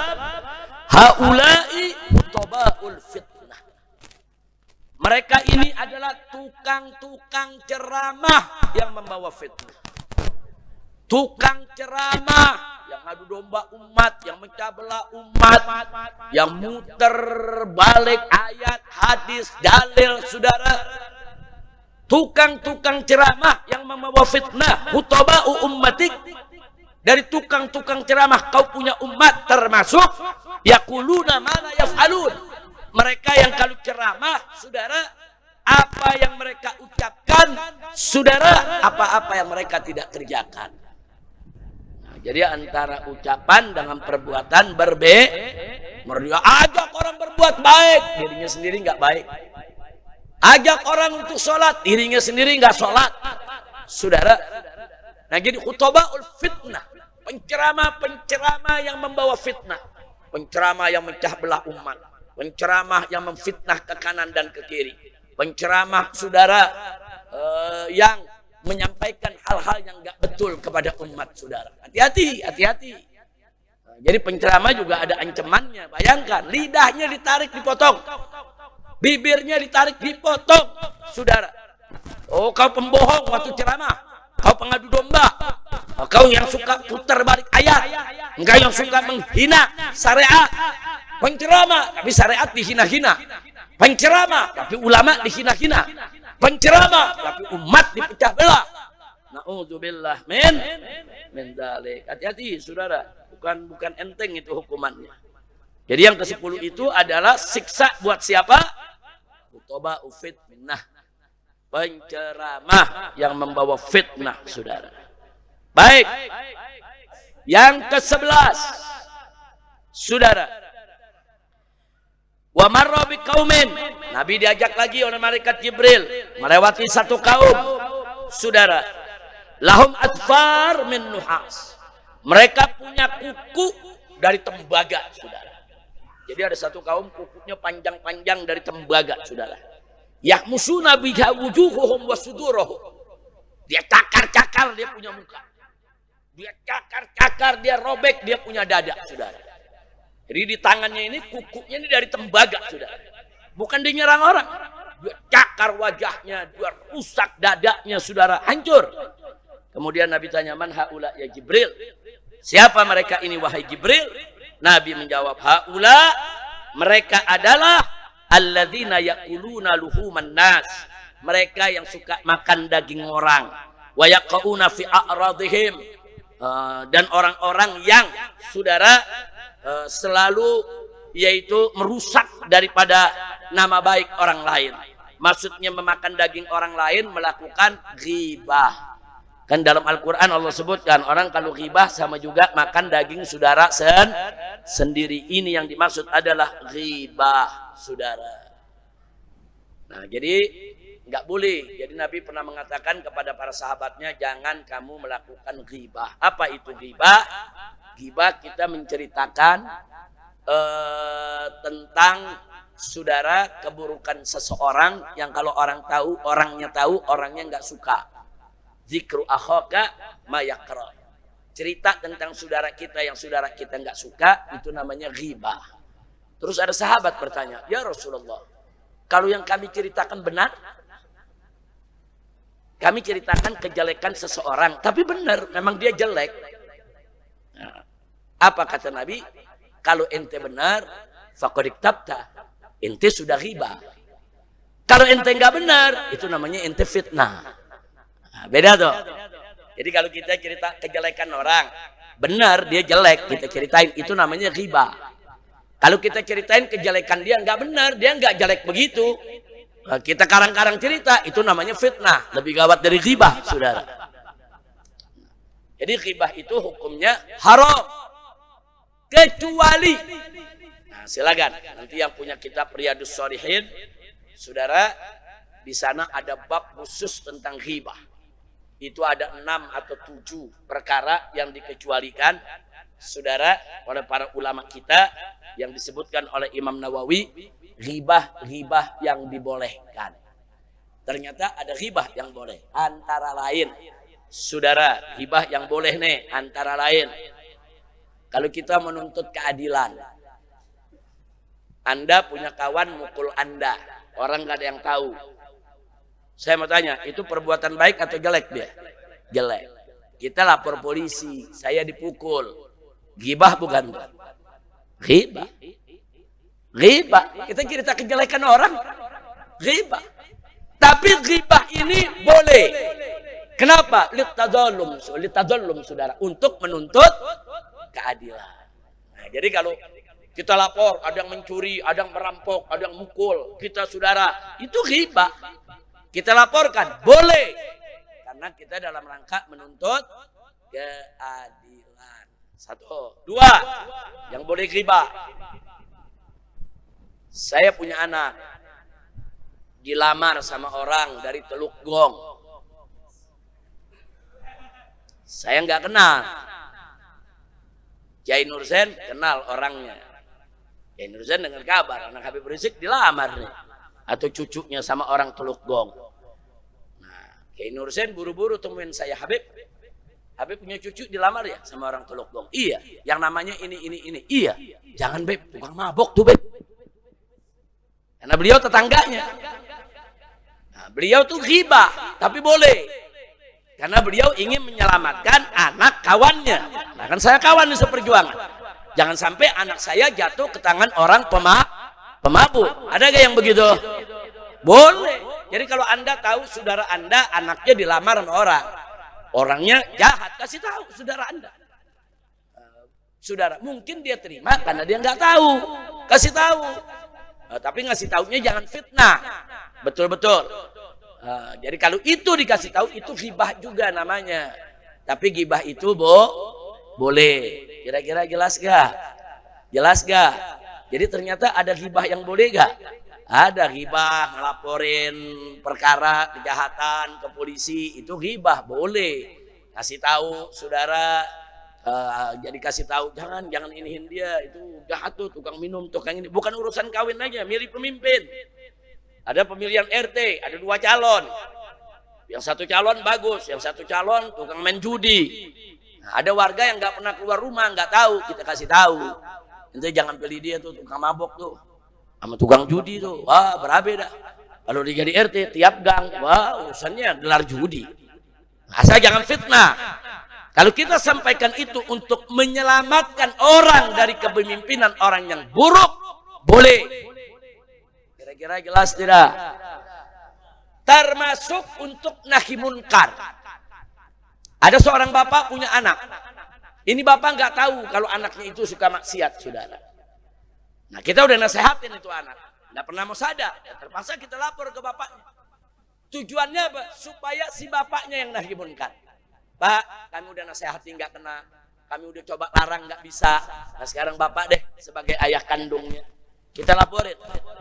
haula'i hutaba'ul fitnah. Mereka ini adalah tukang-tukang ceramah yang membawa fitnah. Tukang ceramah yang adu domba umat, yang mencah belah umat, yang muter balik ayat, hadis, dalil, saudara. Tukang-tukang ceramah yang membawa fitnah. Hutaba'u ummatik. Dari tukang-tukang ceramah kau punya umat, termasuk yaquluna ma la yaf'alun. Mereka yang kalau ceramah, saudara, apa yang mereka ucapkan, saudara, apa-apa yang mereka tidak kerjakan. Nah, jadi antara ucapan dengan perbuatan berbeda. Ajak orang berbuat baik, dirinya sendiri nggak baik. Ajak orang untuk sholat, dirinya sendiri nggak sholat, saudara. Nah, jadi khutbahul fitnah, penceramah yang membawa fitnah, penceramah yang mencah belah umat. Penceramah yang memfitnah ke kanan dan ke kiri. Penceramah, saudara, yang menyampaikan hal-hal yang enggak betul kepada umat, saudara. Hati-hati. Jadi penceramah juga ada ancamannya. Bayangkan, lidahnya ditarik, dipotong. Bibirnya ditarik, dipotong, saudara. Oh, kau pembohong waktu ceramah. Kau pengadu domba. Kau yang suka putar balik ayat. Engkau yang suka menghina syariat. Penceramah, tapi syariat dihina-hina. Penceramah, tapi ulama dihina-hina. Penceramah, tapi umat dipecah belah. Na'udzubillah min dzalik. Hati-hati, saudara. Bukan enteng itu hukumannya. Jadi yang ke-10 itu adalah siksa buat siapa? Khutbah fitnah. Penceramah yang membawa fitnah, saudara. Baik. Yang ke-11, saudara. Wa marra biqaumin. Nabi diajak lagi oleh malaikat Jibril melewati satu kaum, saudara. Lahum atfar min nuhas. Mereka punya kuku dari tembaga, saudara. Jadi ada satu kaum kukunya panjang-panjang dari tembaga, saudara. Yahmusuna biha wujuhuhum wa suduruhum. Dia cakar-cakar dia punya muka. Dia cakar-cakar, dia robek, dia punya dada, saudara. Jadi di tangannya ini, kukunya ini dari tembaga, saudara. Bukan dia nyerang orang. Dia cakar wajahnya, dia rusak dadanya, saudara. Hancur. Kemudian Nabi tanya, man haula ya Jibril? Siapa mereka ini wahai Jibril? Nabi menjawab, haula, mereka adalah alladzina yaquluna luhuman nas. Mereka yang suka makan daging orang. Wa yaqauna fi a'radihim. Dan orang-orang yang, saudara, selalu yaitu merusak daripada nama baik orang lain. Maksudnya memakan daging orang lain, melakukan ghibah. Kan dalam Al-Quran Allah sebutkan orang kalau ghibah sama juga makan daging saudara sendiri. Ini yang dimaksud adalah ghibah, saudara. Nah, jadi nggak boleh. Jadi Nabi pernah mengatakan kepada para sahabatnya, jangan kamu melakukan ghibah. Apa itu ghibah? Ghibah kita menceritakan tentang saudara keburukan seseorang yang kalau orang tahu, orangnya nggak suka. Zikru akhaka ma yakra. Cerita tentang saudara kita yang saudara kita nggak suka, itu namanya ghibah. Terus ada sahabat bertanya, ya Rasulullah, kalau yang kami ceritakan benar, kami ceritakan kejelekan seseorang, tapi benar, memang dia jelek. Nah, apa kata Nabi? Kalau ente benar, faqad iktabta, ente sudah ghibah. Kalau ente nggak benar, itu namanya ente fitnah. Nah, beda tuh. Jadi kalau kita cerita kejelekan orang, benar dia jelek, kita ceritain, itu namanya ghibah. Kalau kita ceritain kejelekan dia nggak benar, dia nggak jelek begitu, kita karang-karang cerita, itu namanya fitnah. Lebih gawat dari ghibah, saudara. Jadi ghibah itu hukumnya haram, kecuali, nah silakan nanti yang punya kitab Riyadhus Shalihin, saudara, di sana ada bab khusus tentang ghibah. Itu ada 6 atau 7 perkara yang dikecualikan, saudara, oleh para ulama kita, yang disebutkan oleh Imam Nawawi, ghibah yang dibolehkan. Ternyata ada ghibah yang boleh, antara lain, saudara, ghibah yang boleh nih, antara lain, kalau kita menuntut keadilan, Anda punya kawan mukul Anda, orang nggak ada yang tahu. Saya mau tanya, itu perbuatan baik atau jelek dia? Jelek. Kita lapor polisi, saya dipukul. Ghibah bukan? Ghibah. Ghibah. Kita cerita kejelekan orang. Ghibah. Tapi ghibah ini boleh. Kenapa? Litadzallum, saudara. Untuk menuntut keadilan. Nah, jadi kalau kita lapor, ada yang mencuri, ada yang merampok, ada yang mukul, kita saudara, itu ghibah. Kita laporkan, boleh. Karena kita dalam rangka menuntut keadilan. 1, 2, yang boleh ghibah. Saya punya anak, dilamar sama orang dari Teluk Gong. Saya nggak kenal. Kiai Nur Zain kenal orangnya. Kiai Nur Zain dengar kabar anak Habib Rizik dilamar nih, atau cucunya sama orang Teluk Gong. Nah, Kiai Nur Zain buru-buru temuin saya, Habib punya cucu dilamar ya sama orang Teluk Gong. Iya, yang namanya ini. Iya, jangan Beb, tukang mabok tuh Beb. Karena beliau tetangganya. Nah, beliau tuh ghibah, tapi boleh. Karena beliau ingin menyelamatkan anak kawannya. Nah, kan saya kawan di seperjuangan. Jangan sampai anak saya jatuh ke tangan orang pemabuk. Ada gak yang begitu? Boleh. Jadi kalau Anda tahu saudara Anda anaknya dilamar sama orang, orangnya jahat, kasih tahu saudara Anda. Saudara, mungkin dia terima karena dia nggak tahu, kasih tahu. Tapi ngasih tahunya jangan fitnah, betul-betul. Jadi kalau itu dikasih tahu, itu ghibah juga namanya. Tapi ghibah itu boleh. Kira-kira jelas gak? Jelas gak? Jadi ternyata ada ghibah yang boleh gak? Ada ghibah ngelaporin perkara kejahatan ke polisi, itu ghibah boleh. Kasih tahu saudara, jadi kasih tahu jangan inihin dia, itu jahat tuh, tukang minum, tukang ini. Bukan urusan kawin aja, milih pemimpin. Ada pemilihan RT, ada 2 calon. Yang satu calon bagus, yang satu calon tukang main judi. Nah, ada warga yang nggak pernah keluar rumah, nggak tahu, kita kasih tahu. Ente jangan pilih dia tuh, tukang mabok tuh, sama tukang judi tuh, wah berabe dah. Kalau dia jadi RT tiap gang, wah urusannya gelar judi. Asal jangan fitnah. Kalau kita sampaikan itu untuk menyelamatkan orang dari kepemimpinan orang yang buruk, boleh. Kira-kira jelas tidak? Termasuk untuk nahi munkar. Ada seorang bapak punya anak. Ini bapak nggak tahu kalau anaknya itu suka maksiat, saudara. Nah, kita udah nasehatin itu anak, nggak pernah mau sadar. Ya, terpaksa kita lapor ke bapaknya. Tujuannya apa? Supaya si bapaknya yang nahi munkar. Pak, kami udah nasehatin nggak kena, kami udah coba larang nggak bisa. Nah, sekarang bapak deh sebagai ayah kandungnya, kita laporin.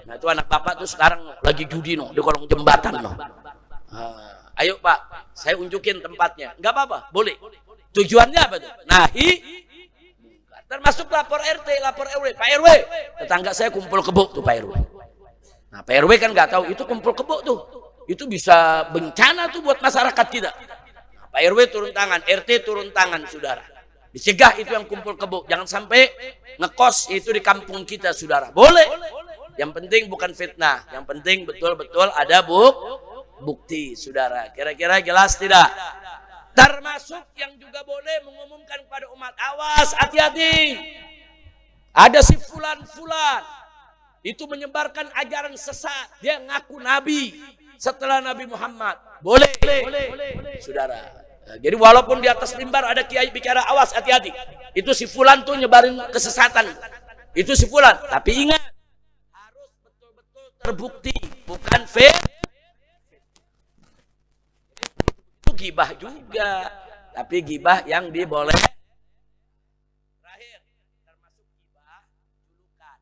Nah, itu anak bapak tuh sekarang lagi judi di kolong jembatan Ayo Pak, saya unjukin tempatnya. Enggak apa-apa, boleh. Tujuannya apa tuh? Nahi. Termasuk lapor RT, lapor RW. Pak RW, tetangga saya kumpul kebo tuh Pak RW. Nah Pak RW kan nggak tahu itu kumpul kebo tuh. Itu bisa bencana tuh buat masyarakat kita. Nah, Pak RW turun tangan, RT turun tangan, saudara. Dicegah itu yang kumpul kebo. Jangan sampai ngekos itu di kampung kita, saudara. Boleh. Yang penting bukan fitnah. Yang penting betul-betul ada bukti, saudara. Kira-kira jelas tidak? Termasuk yang juga boleh mengumumkan kepada umat, awas, hati-hati. Ada si fulan-fulan itu menyebarkan ajaran sesat. Dia ngaku nabi setelah Nabi Muhammad. Boleh, saudara. Nah, jadi walaupun di atas mimbar ada kiai bicara, awas, hati-hati. Itu si fulan tuh nyebarin kesesatan. Itu si fulan. Tapi ingat, harus betul-betul terbukti, bukan fake. Gibah juga, tapi gibah yang diboleh. Terakhir, termasuk gibah julukan.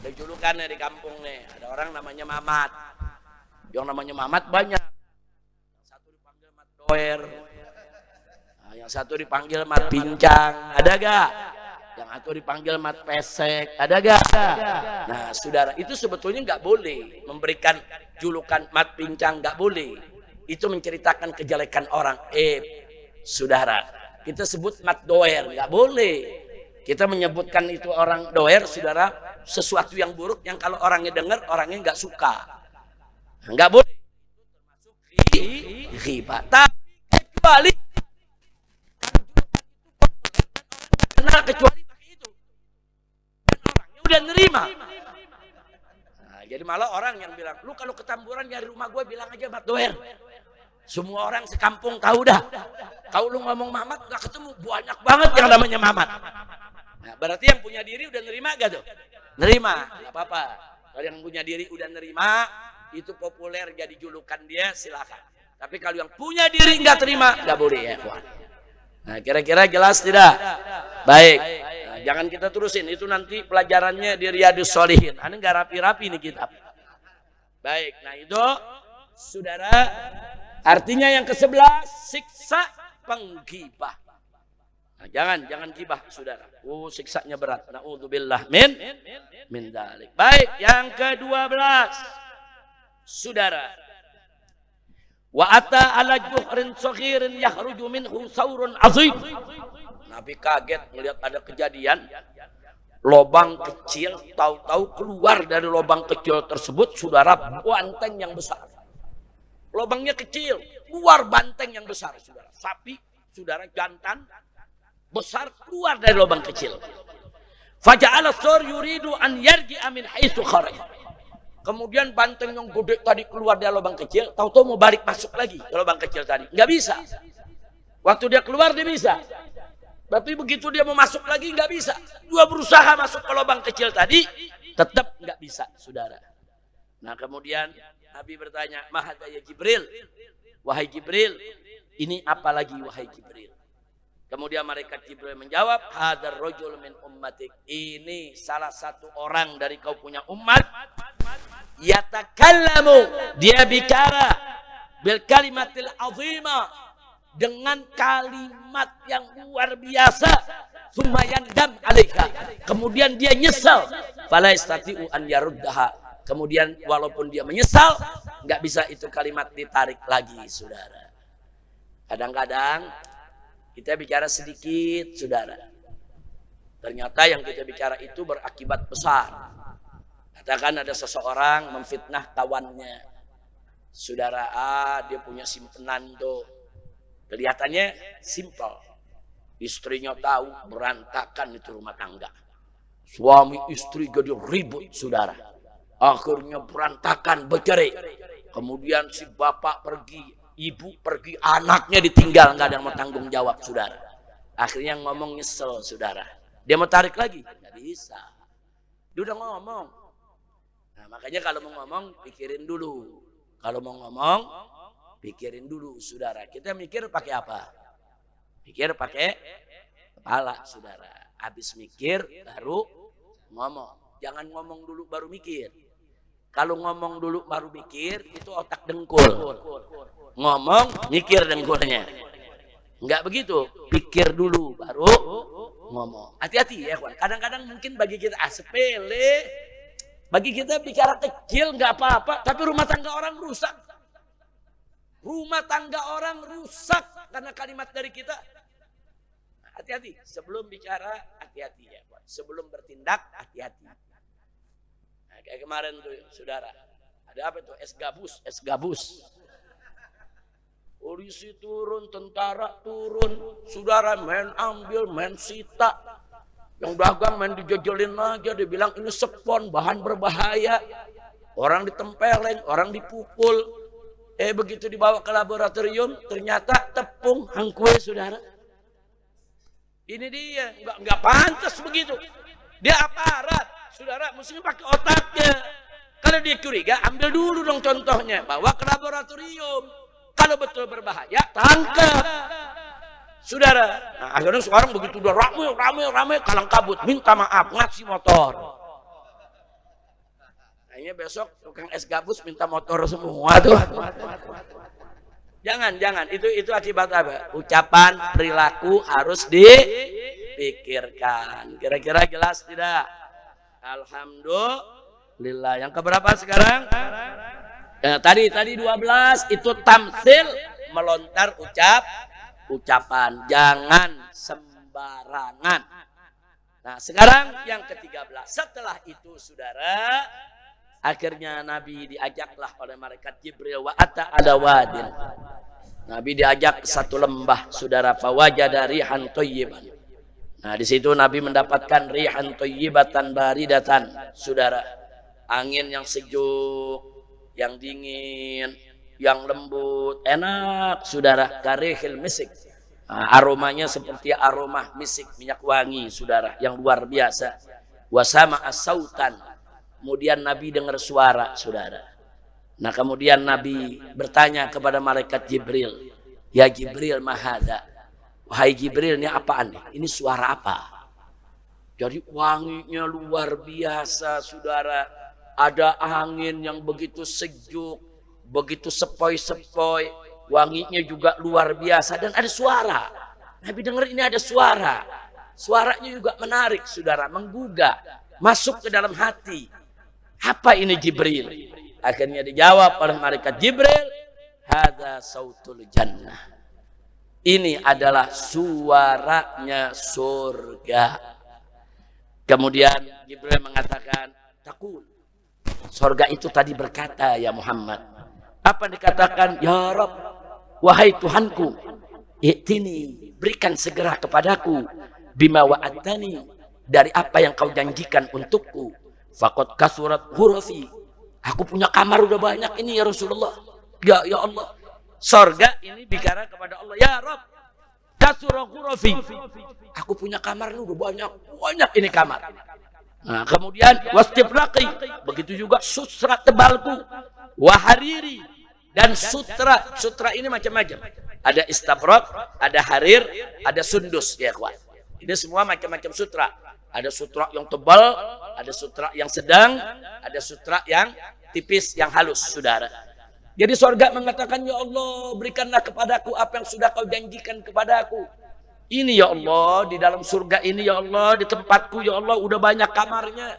Ada julukannya di kampung nih. Ada orang namanya Mamat. Yang namanya Mamat banyak. Yang satu dipanggil Mat Doer. Nah, yang satu dipanggil Mat Pincang. Ada gak? Yang satu dipanggil Mat Pesek. Ada gak? Nah, saudara, itu sebetulnya nggak boleh memberikan julukan Mat Pincang, nggak boleh. Itu menceritakan kejelekan orang. Saudara, kita sebut Mat Doer, nggak boleh. Kita menyebutkan itu orang doer, saudara, sesuatu yang buruk yang kalau orangnya dengar, orangnya nggak suka. Nggak boleh. Termasuk ghibah. Tapi kecuali kenal kecuali pakai itu. Dan orangnya udah nerima. Jadi malah orang yang bilang, lu kalau ketamburan dari rumah gue bilang aja Mat Doer. Semua orang sekampung tahu dah. Kalau lu ngomong Mamat gak ketemu, banyak banget yang namanya Mamat. Nah, berarti yang punya diri udah nerima gak tuh? Nerima, gak apa-apa. Kalau yang punya diri udah nerima, itu populer jadi julukan dia, silakan. Tapi kalau yang punya diri nggak terima, nggak boleh ya kawan. Nah kira-kira jelas tidak? Baik. Nah, jangan kita terusin, itu nanti pelajarannya di Riyadhus Shalihin. Ini nggak rapi-rapi nih kitab. Baik, nah itu saudara, artinya yang ke-11 siksa penggibah. Nah, jangan gibah saudara. Siksanya berat. Na'udzubillah min dzalik. Baik, yang ke-12 saudara. Wa ata ala juhrin saghirin yakhruju minhu saurun azim. Nabi kaget melihat ada kejadian lobang kecil, tahu-tahu keluar dari lobang kecil tersebut saudara banteng yang besar. Lobangnya kecil, keluar banteng yang besar saudara. Sapi saudara jantan besar keluar dari lobang kecil. Faja'ala sur yuridu an yarji'a min haitsu kharaja. Kemudian banteng yang gede tadi keluar dari lubang kecil, tahu-tahu mau balik masuk lagi ke lubang kecil tadi. Nggak bisa. Waktu dia keluar dia bisa. Tapi begitu dia mau masuk lagi nggak bisa. Dia berusaha masuk ke lubang kecil tadi, tetap nggak bisa, saudara. Nah kemudian Nabi bertanya, Mahada ya Jibril. Wahai Jibril, ini apa lagi wahai Jibril? Kemudian malaikat Jibril menjawab, hadar rajul min ummatik. Ini salah satu orang dari kau punya umat. Yatakallamu, dia bicara bil kalimatil azimah, dengan kalimat yang luar biasa, summa yandam alaika, kemudian dia nyesal, fala yastati'u an yaruddaha, kemudian walaupun dia menyesal nggak bisa itu kalimat ditarik lagi, saudara. Kadang-kadang kita bicara sedikit, saudara, ternyata yang kita bicara itu berakibat besar. Katakan ada seseorang memfitnah kawannya, saudara, dia punya simpenan tuh, kelihatannya simpel, istrinya tahu, berantakan itu rumah tangga, suami istri jadi ribut, saudara, akhirnya berantakan, bercerai. Kemudian si bapak pergi, ibu pergi, anaknya ditinggal, nggak ada yang mau tanggung jawab, saudara. Akhirnya ngomong nyesel, saudara, dia mau tarik lagi, nggak bisa, dia udah ngomong. Nah, makanya kalau mau ngomong pikirin dulu. Kalau mau ngomong pikirin dulu, saudara. Kita mikir pakai apa? Mikir pakai kepala, saudara. Habis mikir baru ngomong. Jangan ngomong dulu baru mikir. Kalau ngomong dulu baru mikir, itu otak dengkul. Ngomong, mikir dengkulnya. Enggak begitu. Pikir dulu, baru ngomong. Hati-hati ya, kawan. Kadang-kadang mungkin bagi kita sepele. Bagi kita bicara kecil nggak apa-apa, tapi rumah tangga orang rusak. Rumah tangga orang rusak karena kalimat dari kita. Hati-hati. Sebelum bicara, hati-hati ya, kawan. Sebelum bertindak, hati-hati. Kayak kemarin tuh saudara, ada apa itu? Es gabus. Polisi turun, tentara turun, saudara main ambil, main sita. Yang dagang main dijojelin aja, dibilang ini spon, bahan berbahaya. Orang ditempeleng, orang dipukul. Begitu dibawa ke laboratorium, ternyata tepung hangkue saudara. Ini dia, nggak pantas begitu. Dia aparat. Saudara, mesti pakai otaknya. Kalau dia curiga, ambil dulu dong contohnya. Bawa ke laboratorium. Kalau betul berbahaya, tangkap. Saudara, nah, akhirnya sekarang begitu udah rame, kalang kabut. Minta maaf, ngasih motor. Kayaknya besok tukang es gabus minta motor semua tuh. Jangan. Itu akibat apa? Ucapan, perilaku harus dipikirkan. Kira-kira jelas tidak? Alhamdulillah. Yang keberapa sekarang? Tadi 12 itu tamsil, melontar ucapan. Jangan sembarangan. Nah, sekarang yang ke-13. Setelah itu saudara, akhirnya Nabi diajaklah oleh malaikat Jibril wa ata ala wadin. Nabi diajak ke satu lembah saudara, fawajada rihan thayyiban. Nah, di situ Nabi mendapatkan rihan thayyibatan baridatan, saudara. Angin yang sejuk, yang dingin, yang lembut, enak, saudara. Karihil misik. Nah, aromanya seperti aroma misik, minyak wangi, saudara, yang luar biasa. Wasama as-sautan. Kemudian Nabi dengar suara, saudara. Nah, kemudian Nabi bertanya kepada malaikat Jibril, "Ya Jibril, mahadza?" Wahai Jibril, ini apaan nih? Ini suara apa? Jadi wanginya luar biasa, saudara. Ada angin yang begitu sejuk, begitu sepoi-sepoi. Wanginya juga luar biasa dan ada suara. Nabi dengar ini ada suara. Suaranya juga menarik, saudara, menggugah, masuk ke dalam hati. Apa ini Jibril? Akhirnya dijawab oleh malaikat Jibril, hadza sautul jannah. Ini adalah suaranya surga. Kemudian Jibril mengatakan, takul. Surga itu tadi berkata, ya Muhammad. Apa dikatakan? Ya Rabb, wahai Tuhanku, i'tini, berikan segera kepadaku, bima wa'adtani, dari apa yang kau janjikan untukku. Faqad kasurat hurafi. Aku punya kamar udah banyak ini ya Rasulullah. Ya Allah. Surga ini bicara kepada Allah, ya Rabb, kasura ghurafi. Aku punya kamar ini udah banyak ini kamar. Nah, kemudian wastibraqi, begitu juga sutra tebalku, wahariri, dan sutra ini macam-macam. Ada istabraq, ada harir, ada sundus ya kawan. Ini semua macam-macam sutra. Ada sutra yang tebal, ada sutra yang sedang, ada sutra yang tipis, yang halus, saudara. Jadi surga mengatakan, ya Allah, berikanlah kepadaku apa yang sudah kau janjikan kepadaku. Ini ya Allah, di dalam surga ini ya Allah, di tempatku ya Allah, udah banyak kamarnya.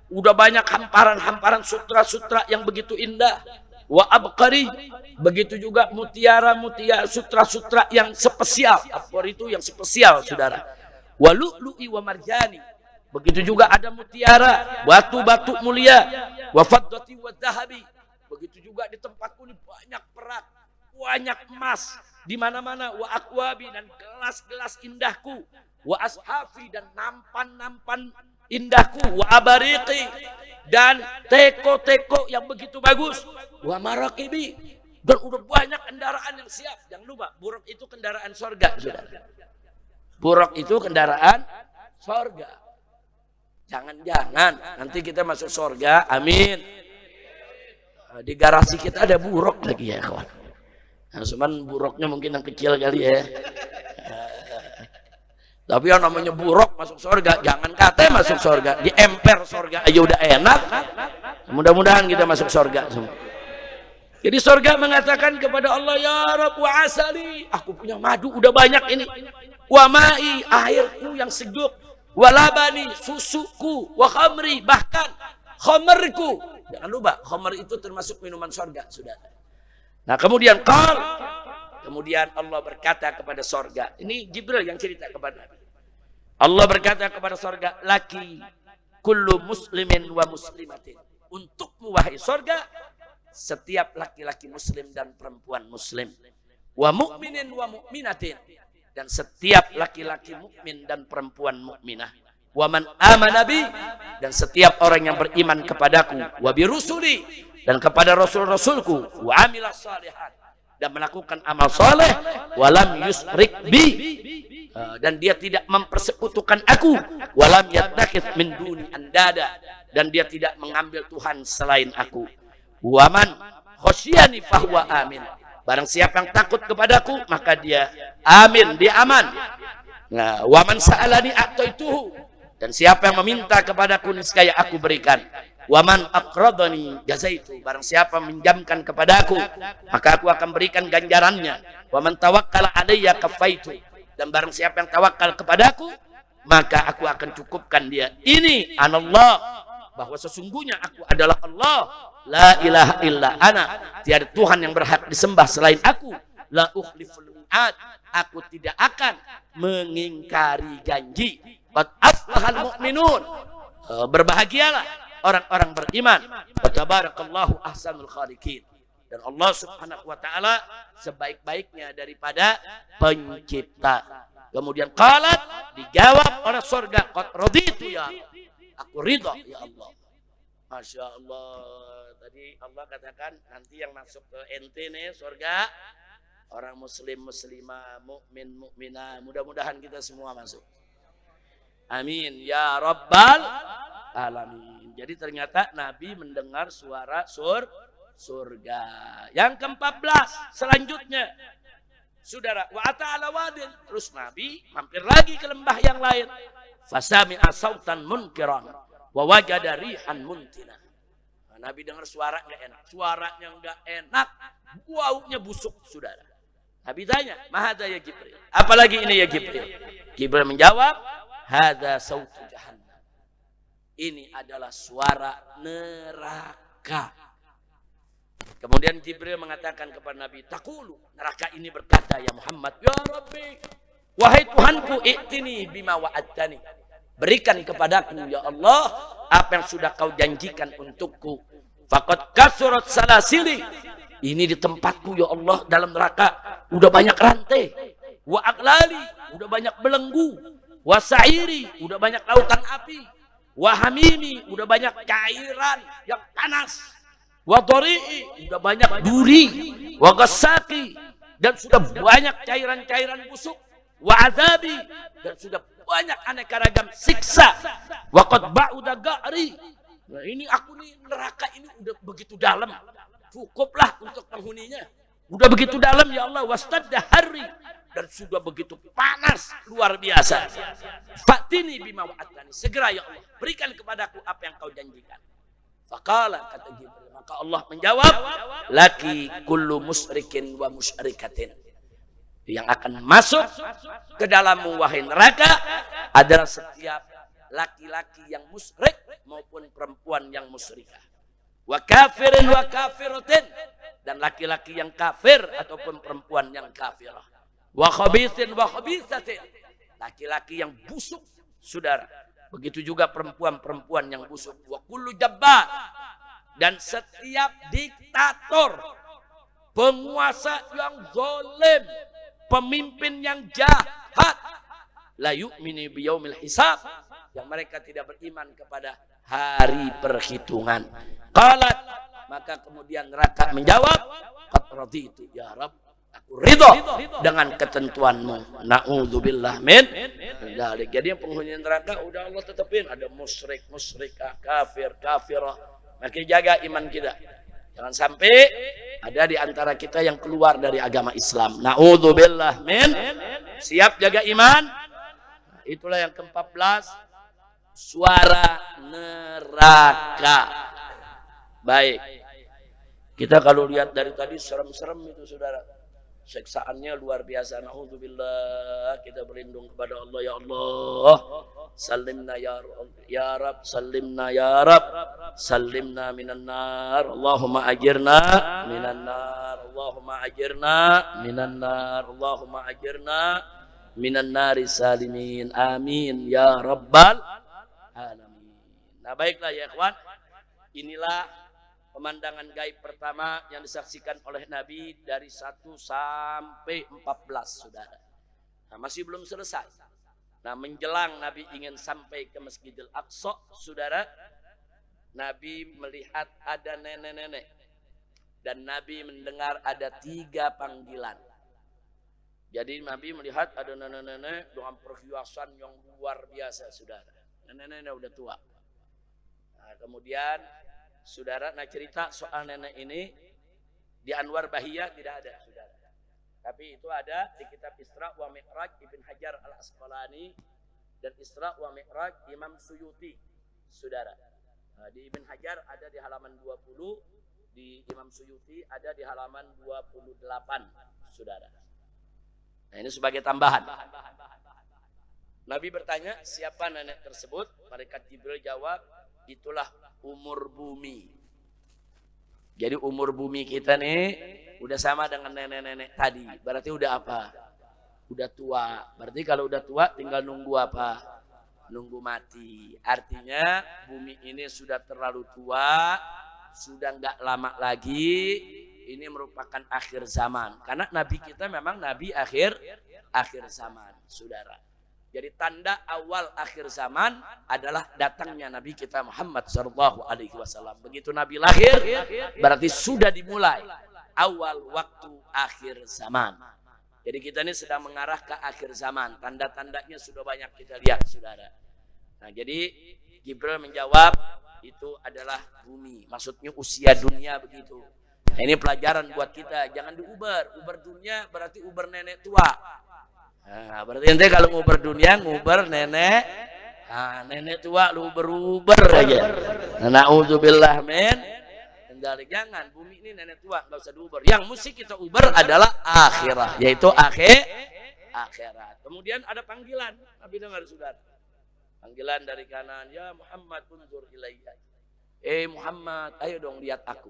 Udah banyak hamparan-hamparan sutra-sutra yang begitu indah. Wa abqari, begitu juga mutiara-mutiara, sutra-sutra yang spesial. Abqar itu yang spesial, saudara. Wa lu'lu'i wa marjani. Begitu juga ada mutiara, batu-batu mulia. Wa faddati wa dhahabi. Begitu juga di tempatku ini banyak perak, banyak emas di mana-mana. Wa akwabi, dan gelas-gelas indahku. Wa ashafi, dan nampan-nampan indahku. Wa abariqi, dan teko-teko yang begitu bagus. Wa maraqibi, dan udah banyak kendaraan yang siap. Jangan lupa, buruk itu kendaraan surga, saudara. Buruk itu kendaraan surga. Jangan-jangan nanti kita masuk surga, amin. Di garasi kita ada buruk lagi ya kawan. Nah, cuman buruknya mungkin yang kecil kali ya. Tapi yang namanya buruk masuk surga, jangan katanya masuk surga, di emper surga aja udah enak. Mudah-mudahan kita masuk surga semua. Jadi surga mengatakan kepada Allah, ya Rabb wa asali, aku punya madu udah banyak ini, wa ma'i, airku yang sejuk, wa labani, susuku, wa khamri, bahkan khamerku. Jangan lupa, khamer itu termasuk minuman surga, sudah. Nah kemudian kemudian Allah berkata kepada surga, ini Jibril yang cerita kepada Nabi. Allah berkata kepada surga, laki kullu muslimin wa muslimatin, untukmu wahai surga, setiap laki-laki muslim dan perempuan muslim, wa mu'minin wa mu'minatin, dan setiap laki-laki mukmin dan perempuan mukminah, wa man amana bi, dan setiap orang yang beriman kepadaku, wa bi rusuli, dan kepada rasul-rasulku, wa amilas salihat, dan melakukan amal soleh, walam yusrik bi, dan dia tidak mempersekutukan aku, walam yattakhidz min duni andada, dan dia tidak mengambil Tuhan selain aku. Waman khosyani fahuwa amin, barang siapa yang takut kepadaku maka dia amin, dia aman. Nah, waman sa'alani a'taituhu, dan siapa yang meminta kepadaku niscaya aku berikan. Waman aqradani jazaitu, barang siapa minjamkan kepadaku maka aku akan berikan ganjarannya. Waman tawakkala alayya kafaitu, dan barang siapa yang tawakal kepadaku maka aku akan cukupkan dia. Ini anallah, bahwa sesungguhnya aku adalah Allah, la ilaha illa ana, tiada Tuhan yang berhak disembah selain aku, la ukhliful mi'ad, aku tidak akan mengingkari janji. Qad aflahal mu'minun, berbahagialah orang-orang beriman. Wa tabarakallahu ahsanul khaliqin, dan Allah subhanahu wa ta'ala sebaik-baiknya daripada pencipta. Kemudian qalat, dijawab oleh surga, qad raditu ya, aku ridha ya Allah. Masya Allah. Tadi Allah katakan nanti yang masuk ke ente nih surga orang muslim muslimah, mukmin mukminah. Mudah-mudahan kita semua masuk. Amin ya rabbal alamin. Jadi ternyata Nabi mendengar suara surga. Yang ke-14 selanjutnya, saudara, wa ta'ala wadin, terus Nabi mampir lagi ke lembah yang lain. Fasami'a sautan munkiran wa wajada rihan muntina. Nah, Nabi dengar suara enggak enak. Suaranya enggak enak, baunya busuk, saudara. Nabi tanya, "Mahadza ya Jibril?" Apalagi ini ya Jibril? Jibril menjawab, "Hadza sautu jahannam." Ini adalah suara neraka. Kemudian Jibril mengatakan kepada Nabi, "Taqulu," neraka ini berkata, "Ya Muhammad, ya Rabbi, wahai Tuhanku, i'tini bima wa'adtani." Berikan kepadaku ya Allah apa yang sudah kau janjikan untukku. Faqad kasurat salasili, ini di tempatku ya Allah dalam neraka udah banyak rantai. Wa aqlali, udah banyak belenggu. Wa sa'iri, udah banyak lautan api. Wa hamimi, udah banyak cairan yang panas. Wa dhari'i, udah banyak duri. Wa ghassaqi, dan sudah banyak cairan-cairan busuk. Wa azabi, dan sudah banyak aneka ragam siksa. Wa qad ba'uda ga'ri, nah ini aku nih neraka ini udah begitu dalam, cukuplah untuk penghuninya, udah begitu dalam ya Allah. Wastadda harri, dan sudah begitu panas luar biasa. Fatini bima wa'adtani, segera ya Allah berikan kepadaku apa yang kau janjikan. Faqala, kata Jibril, maka Allah menjawab, laki kullu musyrikin wa musyrikatin, yang akan masuk ke dalam wahai neraka adalah setiap laki-laki yang musyrik maupun perempuan yang musyrikah. Wa kafirin wa kafiratin, dan laki-laki yang kafir ataupun perempuan yang kafirah. Wa khabithin wa khabithatin, laki-laki yang busuk, saudara. Begitu juga perempuan-perempuan yang busuk. Wa kullu jabbar, dan setiap diktator, penguasa yang zalim, pemimpin yang jahat, la yu'minu biyaumil hisab, yang mereka tidak beriman kepada hari perhitungan. Qalat, maka kemudian neraka menjawab, qad raditu ya Rabb, aku ridha dengan ketentuanmu. Na'udzubillah min dzalik. Jadi yang penghuni neraka udah Allah tetepin, ada musyrik, musyrikah, kafir, kafirah. Maka jaga iman kita. Jangan sampai ada di antara kita yang keluar dari agama Islam. Na'udzubillah min. Siap jaga iman. Nah, itulah yang ke-14, suara neraka. Baik. Kita kalau lihat dari tadi serem-serem itu saudara. Siksaannya luar biasa. Na'udzubillah. Kita berlindung kepada Allah. Ya Allah, salimna ya Rab, salimna ya Rab, salimna minan nar. Allahumma ajirna minan nar. Allahumma ajirna minan nar. Allahumma ajirna minan nari salimin. Amin ya rabbal alamin. Nah, baiklah ya ikhwan, inilah pemandangan gaib pertama yang disaksikan oleh Nabi dari 1 sampai 14, saudara. Nah, masih belum selesai. Nah, menjelang Nabi ingin sampai ke Masjidil Aqsa, saudara, Nabi melihat ada nenek-nenek. Dan Nabi mendengar ada 3 panggilan. Jadi Nabi melihat ada nenek-nenek dengan perhiasan yang luar biasa, saudara. Nenek-nenek udah tua. Nah, kemudian saudara, nah cerita soal nenek ini di Anwar Bahiyah tidak ada, saudara. Tapi itu ada di kitab Isra wa Mi'raj Ibn Hajar Al-Asqalani dan Isra wa Mi'raj Imam Suyuti, saudara. Nah, di Ibn Hajar ada di halaman 20, di Imam Suyuti ada di halaman 28, saudara. Nah, ini sebagai tambahan. Nabi bertanya, siapa nenek tersebut? Malaikat Jibril jawab, itulah umur bumi. Jadi umur bumi kita nih udah sama dengan nenek-nenek tadi. Berarti udah apa? Udah tua. Berarti kalau udah tua tinggal nunggu apa? Nunggu mati. Artinya bumi ini sudah terlalu tua, sudah nggak lama lagi. Ini merupakan akhir zaman. Karena Nabi kita memang Nabi akhir zaman, saudara. Jadi tanda awal akhir zaman adalah datangnya Nabi kita Muhammad SAW. Begitu Nabi lahir, berarti sudah dimulai awal waktu akhir zaman. Jadi kita ini sedang mengarah ke akhir zaman. Tanda-tandanya sudah banyak kita lihat, saudara. Nah, jadi Jibril menjawab, itu adalah bumi. Maksudnya usia dunia begitu. Nah, ini pelajaran buat kita. Jangan diuber. Uber dunia berarti uber nenek tua. Nah, berarti nanti kalau nguber dunia, nguber nenek, nah, nenek tua lu uber aja. Na'udzubillah min dzalik. Jangan, bumi ini nenek tua, enggak usah diuber. Yang mesti kita uber adalah akhirat, yaitu akhirat. Kemudian ada panggilan, Nabi dengar saudara. Panggilan dari kanan, ya Muhammad unzur ilayya. Muhammad, ayo dong lihat aku.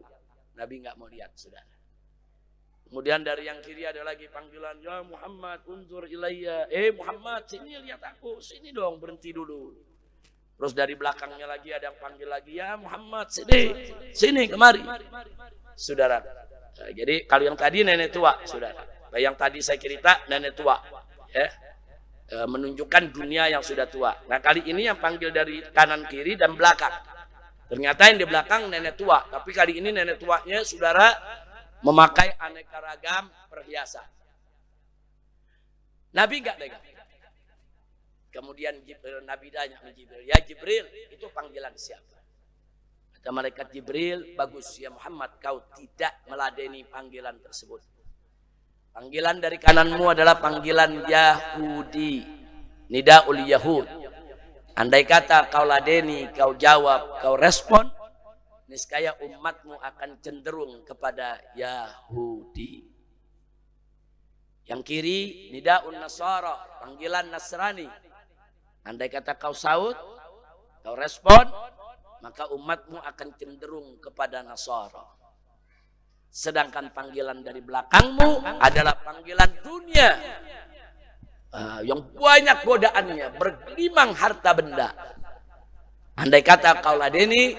Nabi enggak mau lihat, saudara. Kemudian dari yang kiri ada lagi panggilan, ya Muhammad unzur ilayya. Muhammad, sini lihat aku, sini dong, berhenti dulu. Terus dari belakangnya lagi ada yang panggil lagi, ya Muhammad, sini kemari. Saudara. Nah, jadi kalau yang tadi nenek tua, saudara. Nah, yang tadi saya cerita nenek tua, ya. Menunjukkan dunia yang sudah tua. Nah, kali ini yang panggil dari kanan kiri dan belakang. Ternyata yang di belakang nenek tua, tapi kali ini nenek tuanya, saudara, memakai aneka ragam perhiasan. Nabi enggak pegang. Kemudian Nabi tanya ke Jibril, ya Jibril, itu panggilan siapa? Kata malaikat Jibril, bagus ya Muhammad, kau tidak meladeni panggilan tersebut. Panggilan dari kananmu adalah panggilan Yahudi, Nidaul Yahud. Andai kata kau ladeni, kau jawab, kau respon, niscaya umatmu akan cenderung kepada Yahudi. Yang kiri, Nidaun Nasara, panggilan Nasrani. Andai kata kau saut, kau respon, maka umatmu akan cenderung kepada Nasara. Sedangkan panggilan dari belakangmu adalah panggilan dunia. Yang banyak godaannya, bergelimang harta benda. Andai kata kau ladeni,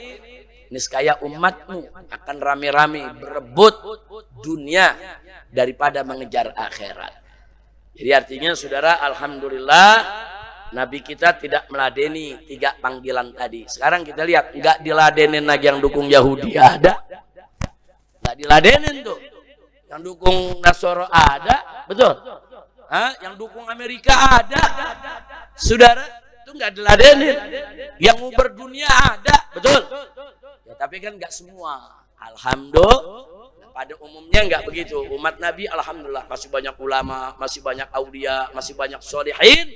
niscaya umatmu akan rame-rame berebut dunia daripada mengejar akhirat. Jadi artinya saudara, alhamdulillah Nabi kita tidak meladeni 3 panggilan tadi. Sekarang kita lihat, enggak diladenin lagi yang dukung Yahudi ada. Enggak diladenin tuh. Yang dukung Nasoro ada, betul? Yang dukung Amerika ada. Saudara, itu enggak diladenin. Yang nguber dunia ada, betul? Ya, tapi kan enggak semua. Alhamdulillah, pada umumnya enggak begitu. Umat Nabi alhamdulillah masih banyak ulama, masih banyak aulia, masih banyak sholihin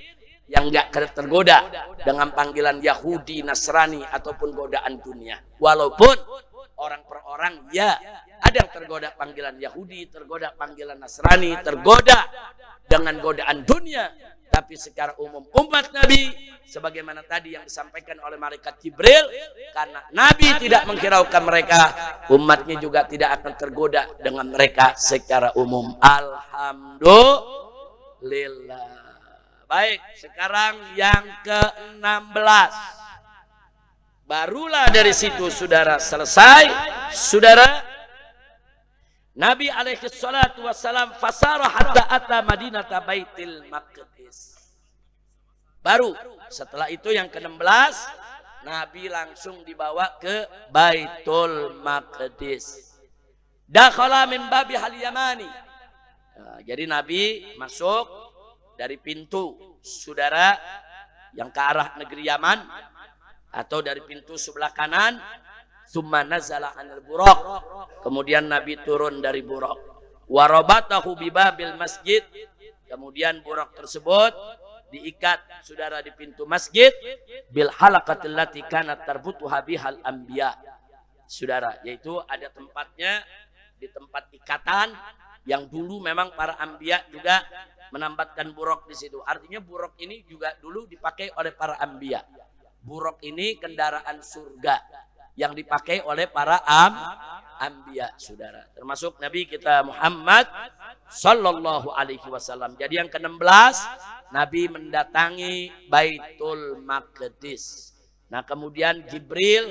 yang enggak tergoda dengan panggilan Yahudi, Nasrani ataupun godaan dunia. Walaupun orang per orang, ya. Ada yang tergoda panggilan Yahudi, tergoda panggilan Nasrani, tergoda dengan godaan dunia. Tapi secara umum umat Nabi, sebagaimana tadi yang disampaikan oleh malaikat Jibril, karena Nabi tidak menghiraukan mereka, umatnya juga tidak akan tergoda dengan mereka secara umum. Alhamdulillah. Baik, sekarang yang ke-16. Barulah dari situ saudara selesai. Saudara, Nabi alaihi salatu wassalam fasara hatta ata Madinata Baitil Maqdis. Baru setelah itu yang ke-16, Nabi langsung dibawa ke Baitul Maqdis. Dakhala min babi al-yamani. Nah, jadi Nabi masuk dari pintu saudara yang ke arah negeri Yaman, atau dari pintu sebelah kanan. Tsumma nazala 'anil buraq. Kemudian Nabi turun dari buraq. Wa rabatahu bi babil masjid. Kemudian buraq tersebut diikat saudara di pintu masjid bil halaqatil lati kanat tarbutuha bihal anbiya. Saudara, yaitu ada tempatnya di tempat ikatan yang dulu memang para anbiya juga menambatkan buraq di situ. Artinya buraq ini juga dulu dipakai oleh para anbiya. Buraq ini kendaraan surga yang dipakai oleh para anbiya, saudara. Termasuk Nabi kita Muhammad sallallahu alaihi wasallam. Jadi yang ke-16, Nabi mendatangi Baitul Maqdis. Nah, kemudian Jibril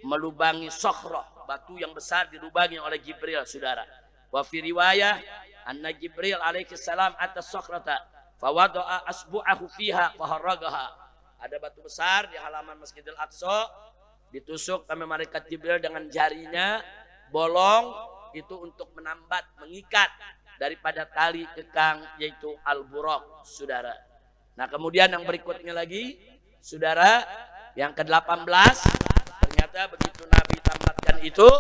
melubangi Sokhrah, batu yang besar dilubangi oleh Jibril, saudara. Wa fi riwayah anna Jibril alaihi salam atas Sokhrata fa wada'a asbu'ahu fiha fa harragaha. Ada batu besar di halaman Masjidil Aqsa, ditusuk sama malaikat Jibril dengan jarinya, bolong itu untuk menambat, mengikat daripada tali kekang, yaitu al-buraq, saudara. Nah, kemudian yang berikutnya lagi, saudara, yang ke-18, ternyata begitu Nabi tamatkan itu,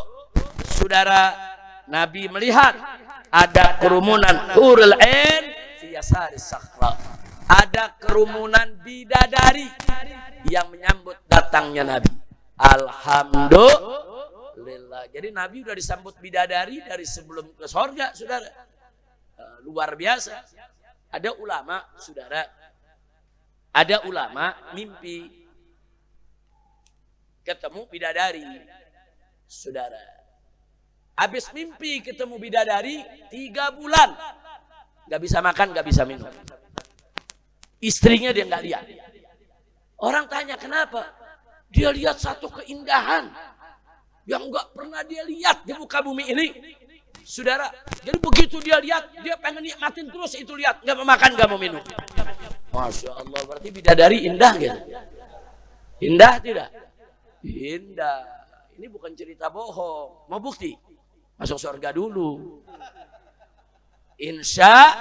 saudara, Nabi melihat ada kerumunan hurul ain fi yasari sakhra. Ada kerumunan bidadari yang menyambut datangnya Nabi. Alhamdulillah. Jadi Nabi sudah disambut bidadari dari sebelum ke surga, saudara. Luar biasa. Ada ulama, saudara. Ada ulama mimpi ketemu bidadari, saudara. Habis mimpi ketemu bidadari 3 bulan. Gak bisa makan, gak bisa minum. Istrinya dia nggak lihat. Orang tanya kenapa? Dia lihat satu keindahan yang nggak pernah dia lihat di muka bumi ini, saudara. Jadi begitu dia lihat, dia pengen nikmatin terus itu lihat, nggak mau makan, nggak mau minum. Masya Allah, berarti bidadari indah gitu. Indah tidak? Indah. Ini bukan cerita bohong. Mau bukti? Masuk surga dulu. Insya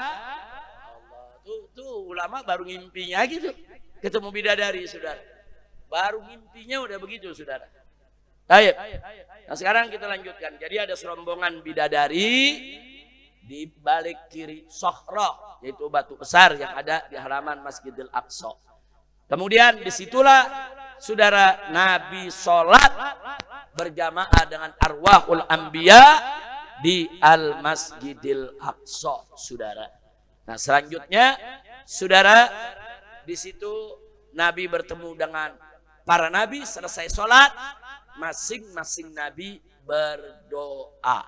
Tuh ulama baru ngimpinya gitu ketemu bidadari, saudara. Baru ngimpinya udah begitu, saudara. Baik. Nah, sekarang kita lanjutkan. Jadi ada serombongan bidadari di balik kiri Sokhrah, yaitu batu besar yang ada di halaman Masjidil Aqsa. Kemudian disitulah, saudara, Nabi sholat berjamaah dengan arwahul anbiya di Al-Masjidil Aqsa, saudara. Nah, selanjutnya, saudara, di situ Nabi bertemu dengan para nabi. Selesai sholat, masing-masing nabi berdoa.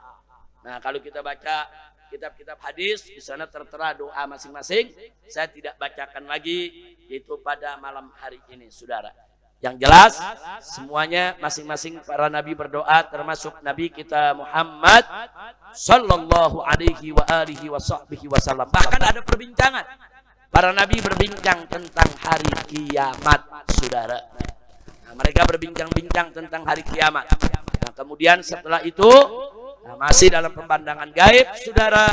Nah, kalau kita baca kitab-kitab hadis, di sana tertera doa masing-masing. Saya tidak bacakan lagi, yaitu pada malam hari ini, saudara. Yang jelas, semuanya masing-masing para nabi berdoa, termasuk Nabi kita Muhammad sallallahu alaihi wa alihi wa sahbihi wasallam. Bahkan ada perbincangan. Para nabi berbincang tentang hari kiamat, saudara. Nah, mereka berbincang-bincang tentang hari kiamat. Nah, kemudian setelah itu, masih dalam pemandangan gaib, saudara,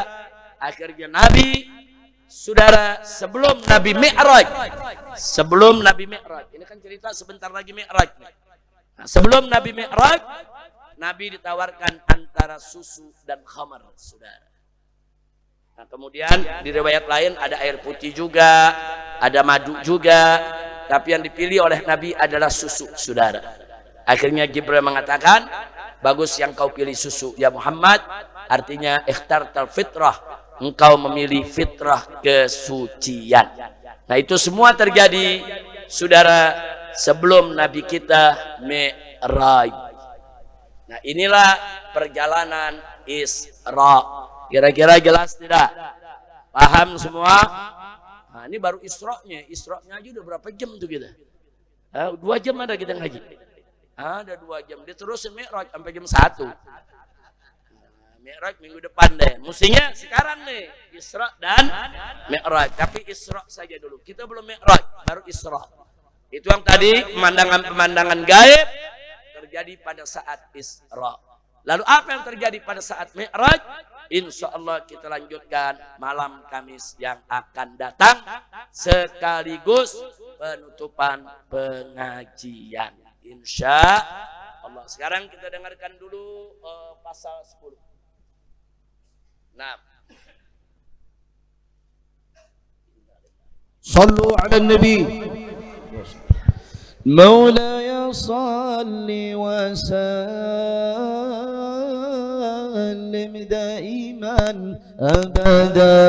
akhirnya Nabi, saudara, sebelum Nabi Mi'raj, ini kan cerita sebentar lagi Mi'raj. Nah, sebelum Nabi Mi'raj, Nabi ditawarkan antara susu dan khamar, saudara. Nah, kemudian di riwayat lain ada air putih juga, ada madu juga, tapi yang dipilih oleh Nabi adalah susu, saudara. Akhirnya Jibril mengatakan, bagus yang kau pilih susu ya Muhammad, artinya ikhtartal fitrah, engkau memilih fitrah kesucian. Nah itu semua terjadi saudara sebelum Nabi kita Mi'raj. Nah inilah perjalanan Isra. Kira-kira jelas tidak? Paham semua? Nah ini baru Isra-nya. Isra-nya aja udah berapa jam tuh kita? 2 jam ada kita ngaji. Ada 2 jam. Dia terus Mi'raj sampai jam 1. Mi'raj minggu depan deh. Mestinya sekarang nih Isra dan Mi'raj. Tapi Isra saja dulu. Kita belum Mi'raj, baru Isra. Itu yang tadi pemandangan-pemandangan gaib terjadi pada saat Isra. Lalu apa yang terjadi pada saat Mi'raj? Insya Allah kita lanjutkan malam Kamis yang akan datang sekaligus penutupan pengajian. Insya Allah. Sekarang kita dengarkan dulu pasal 10. Nah. Sallu ala nabi. Maulaya salli wa sallim daiman abada.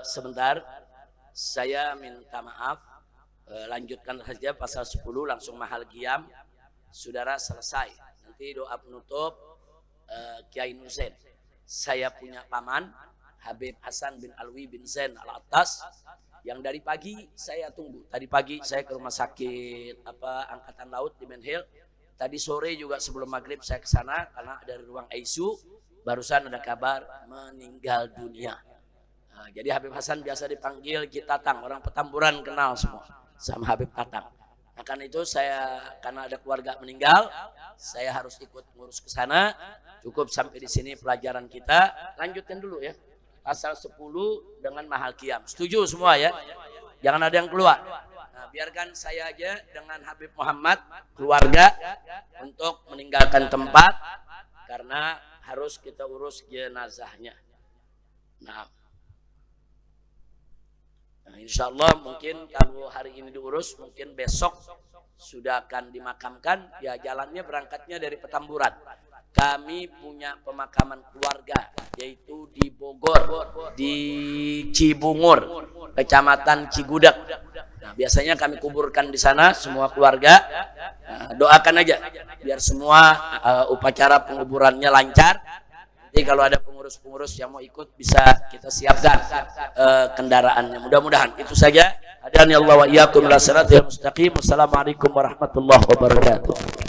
Sebentar, saya minta maaf. Lanjutkan saja pasal 10 langsung mahal qiyam. Saudara selesai. Nanti doa penutup Kiai Nur Zain. Saya punya paman Habib Hasan bin Alwi bin Zain Al-Attas yang dari pagi saya tunggu. Tadi pagi saya ke rumah sakit Angkatan Laut di Menhil. Tadi sore juga sebelum maghrib saya ke sana karena dari ruang ICU barusan ada kabar meninggal dunia. Nah, jadi Habib Hasan biasa dipanggil Ki Tatang, orang Petamburan kenal semua sama Habib Tatang. Nah, karena itu saya karena ada keluarga meninggal, saya harus ikut ngurus ke sana. Cukup sampai di sini pelajaran kita. Lanjutkan dulu ya. Pasal 10 dengan mahal qiyam. Setuju semua ya? Jangan ada yang keluar. Nah, biarkan saya aja dengan Habib Muhammad keluarga untuk meninggalkan tempat karena harus kita urus jenazahnya. Nah, insya Allah mungkin kalau hari ini diurus, mungkin besok sudah akan dimakamkan. Ya jalannya berangkatnya dari Petamburan. Kami punya pemakaman keluarga yaitu di Bogor, di Cibungur, Kecamatan Cigudeg. Nah, biasanya kami kuburkan di sana semua keluarga. Nah, doakan aja biar semua upacara penguburannya lancar. Nanti kalau ada pengurus-pengurus yang mau ikut bisa kita siapkan kendaraannya. Mudah-mudahan itu saja. Hadani Allah wa iyyakum ila siratal mustaqim. Wassalamualaikum warahmatullahi wabarakatuh.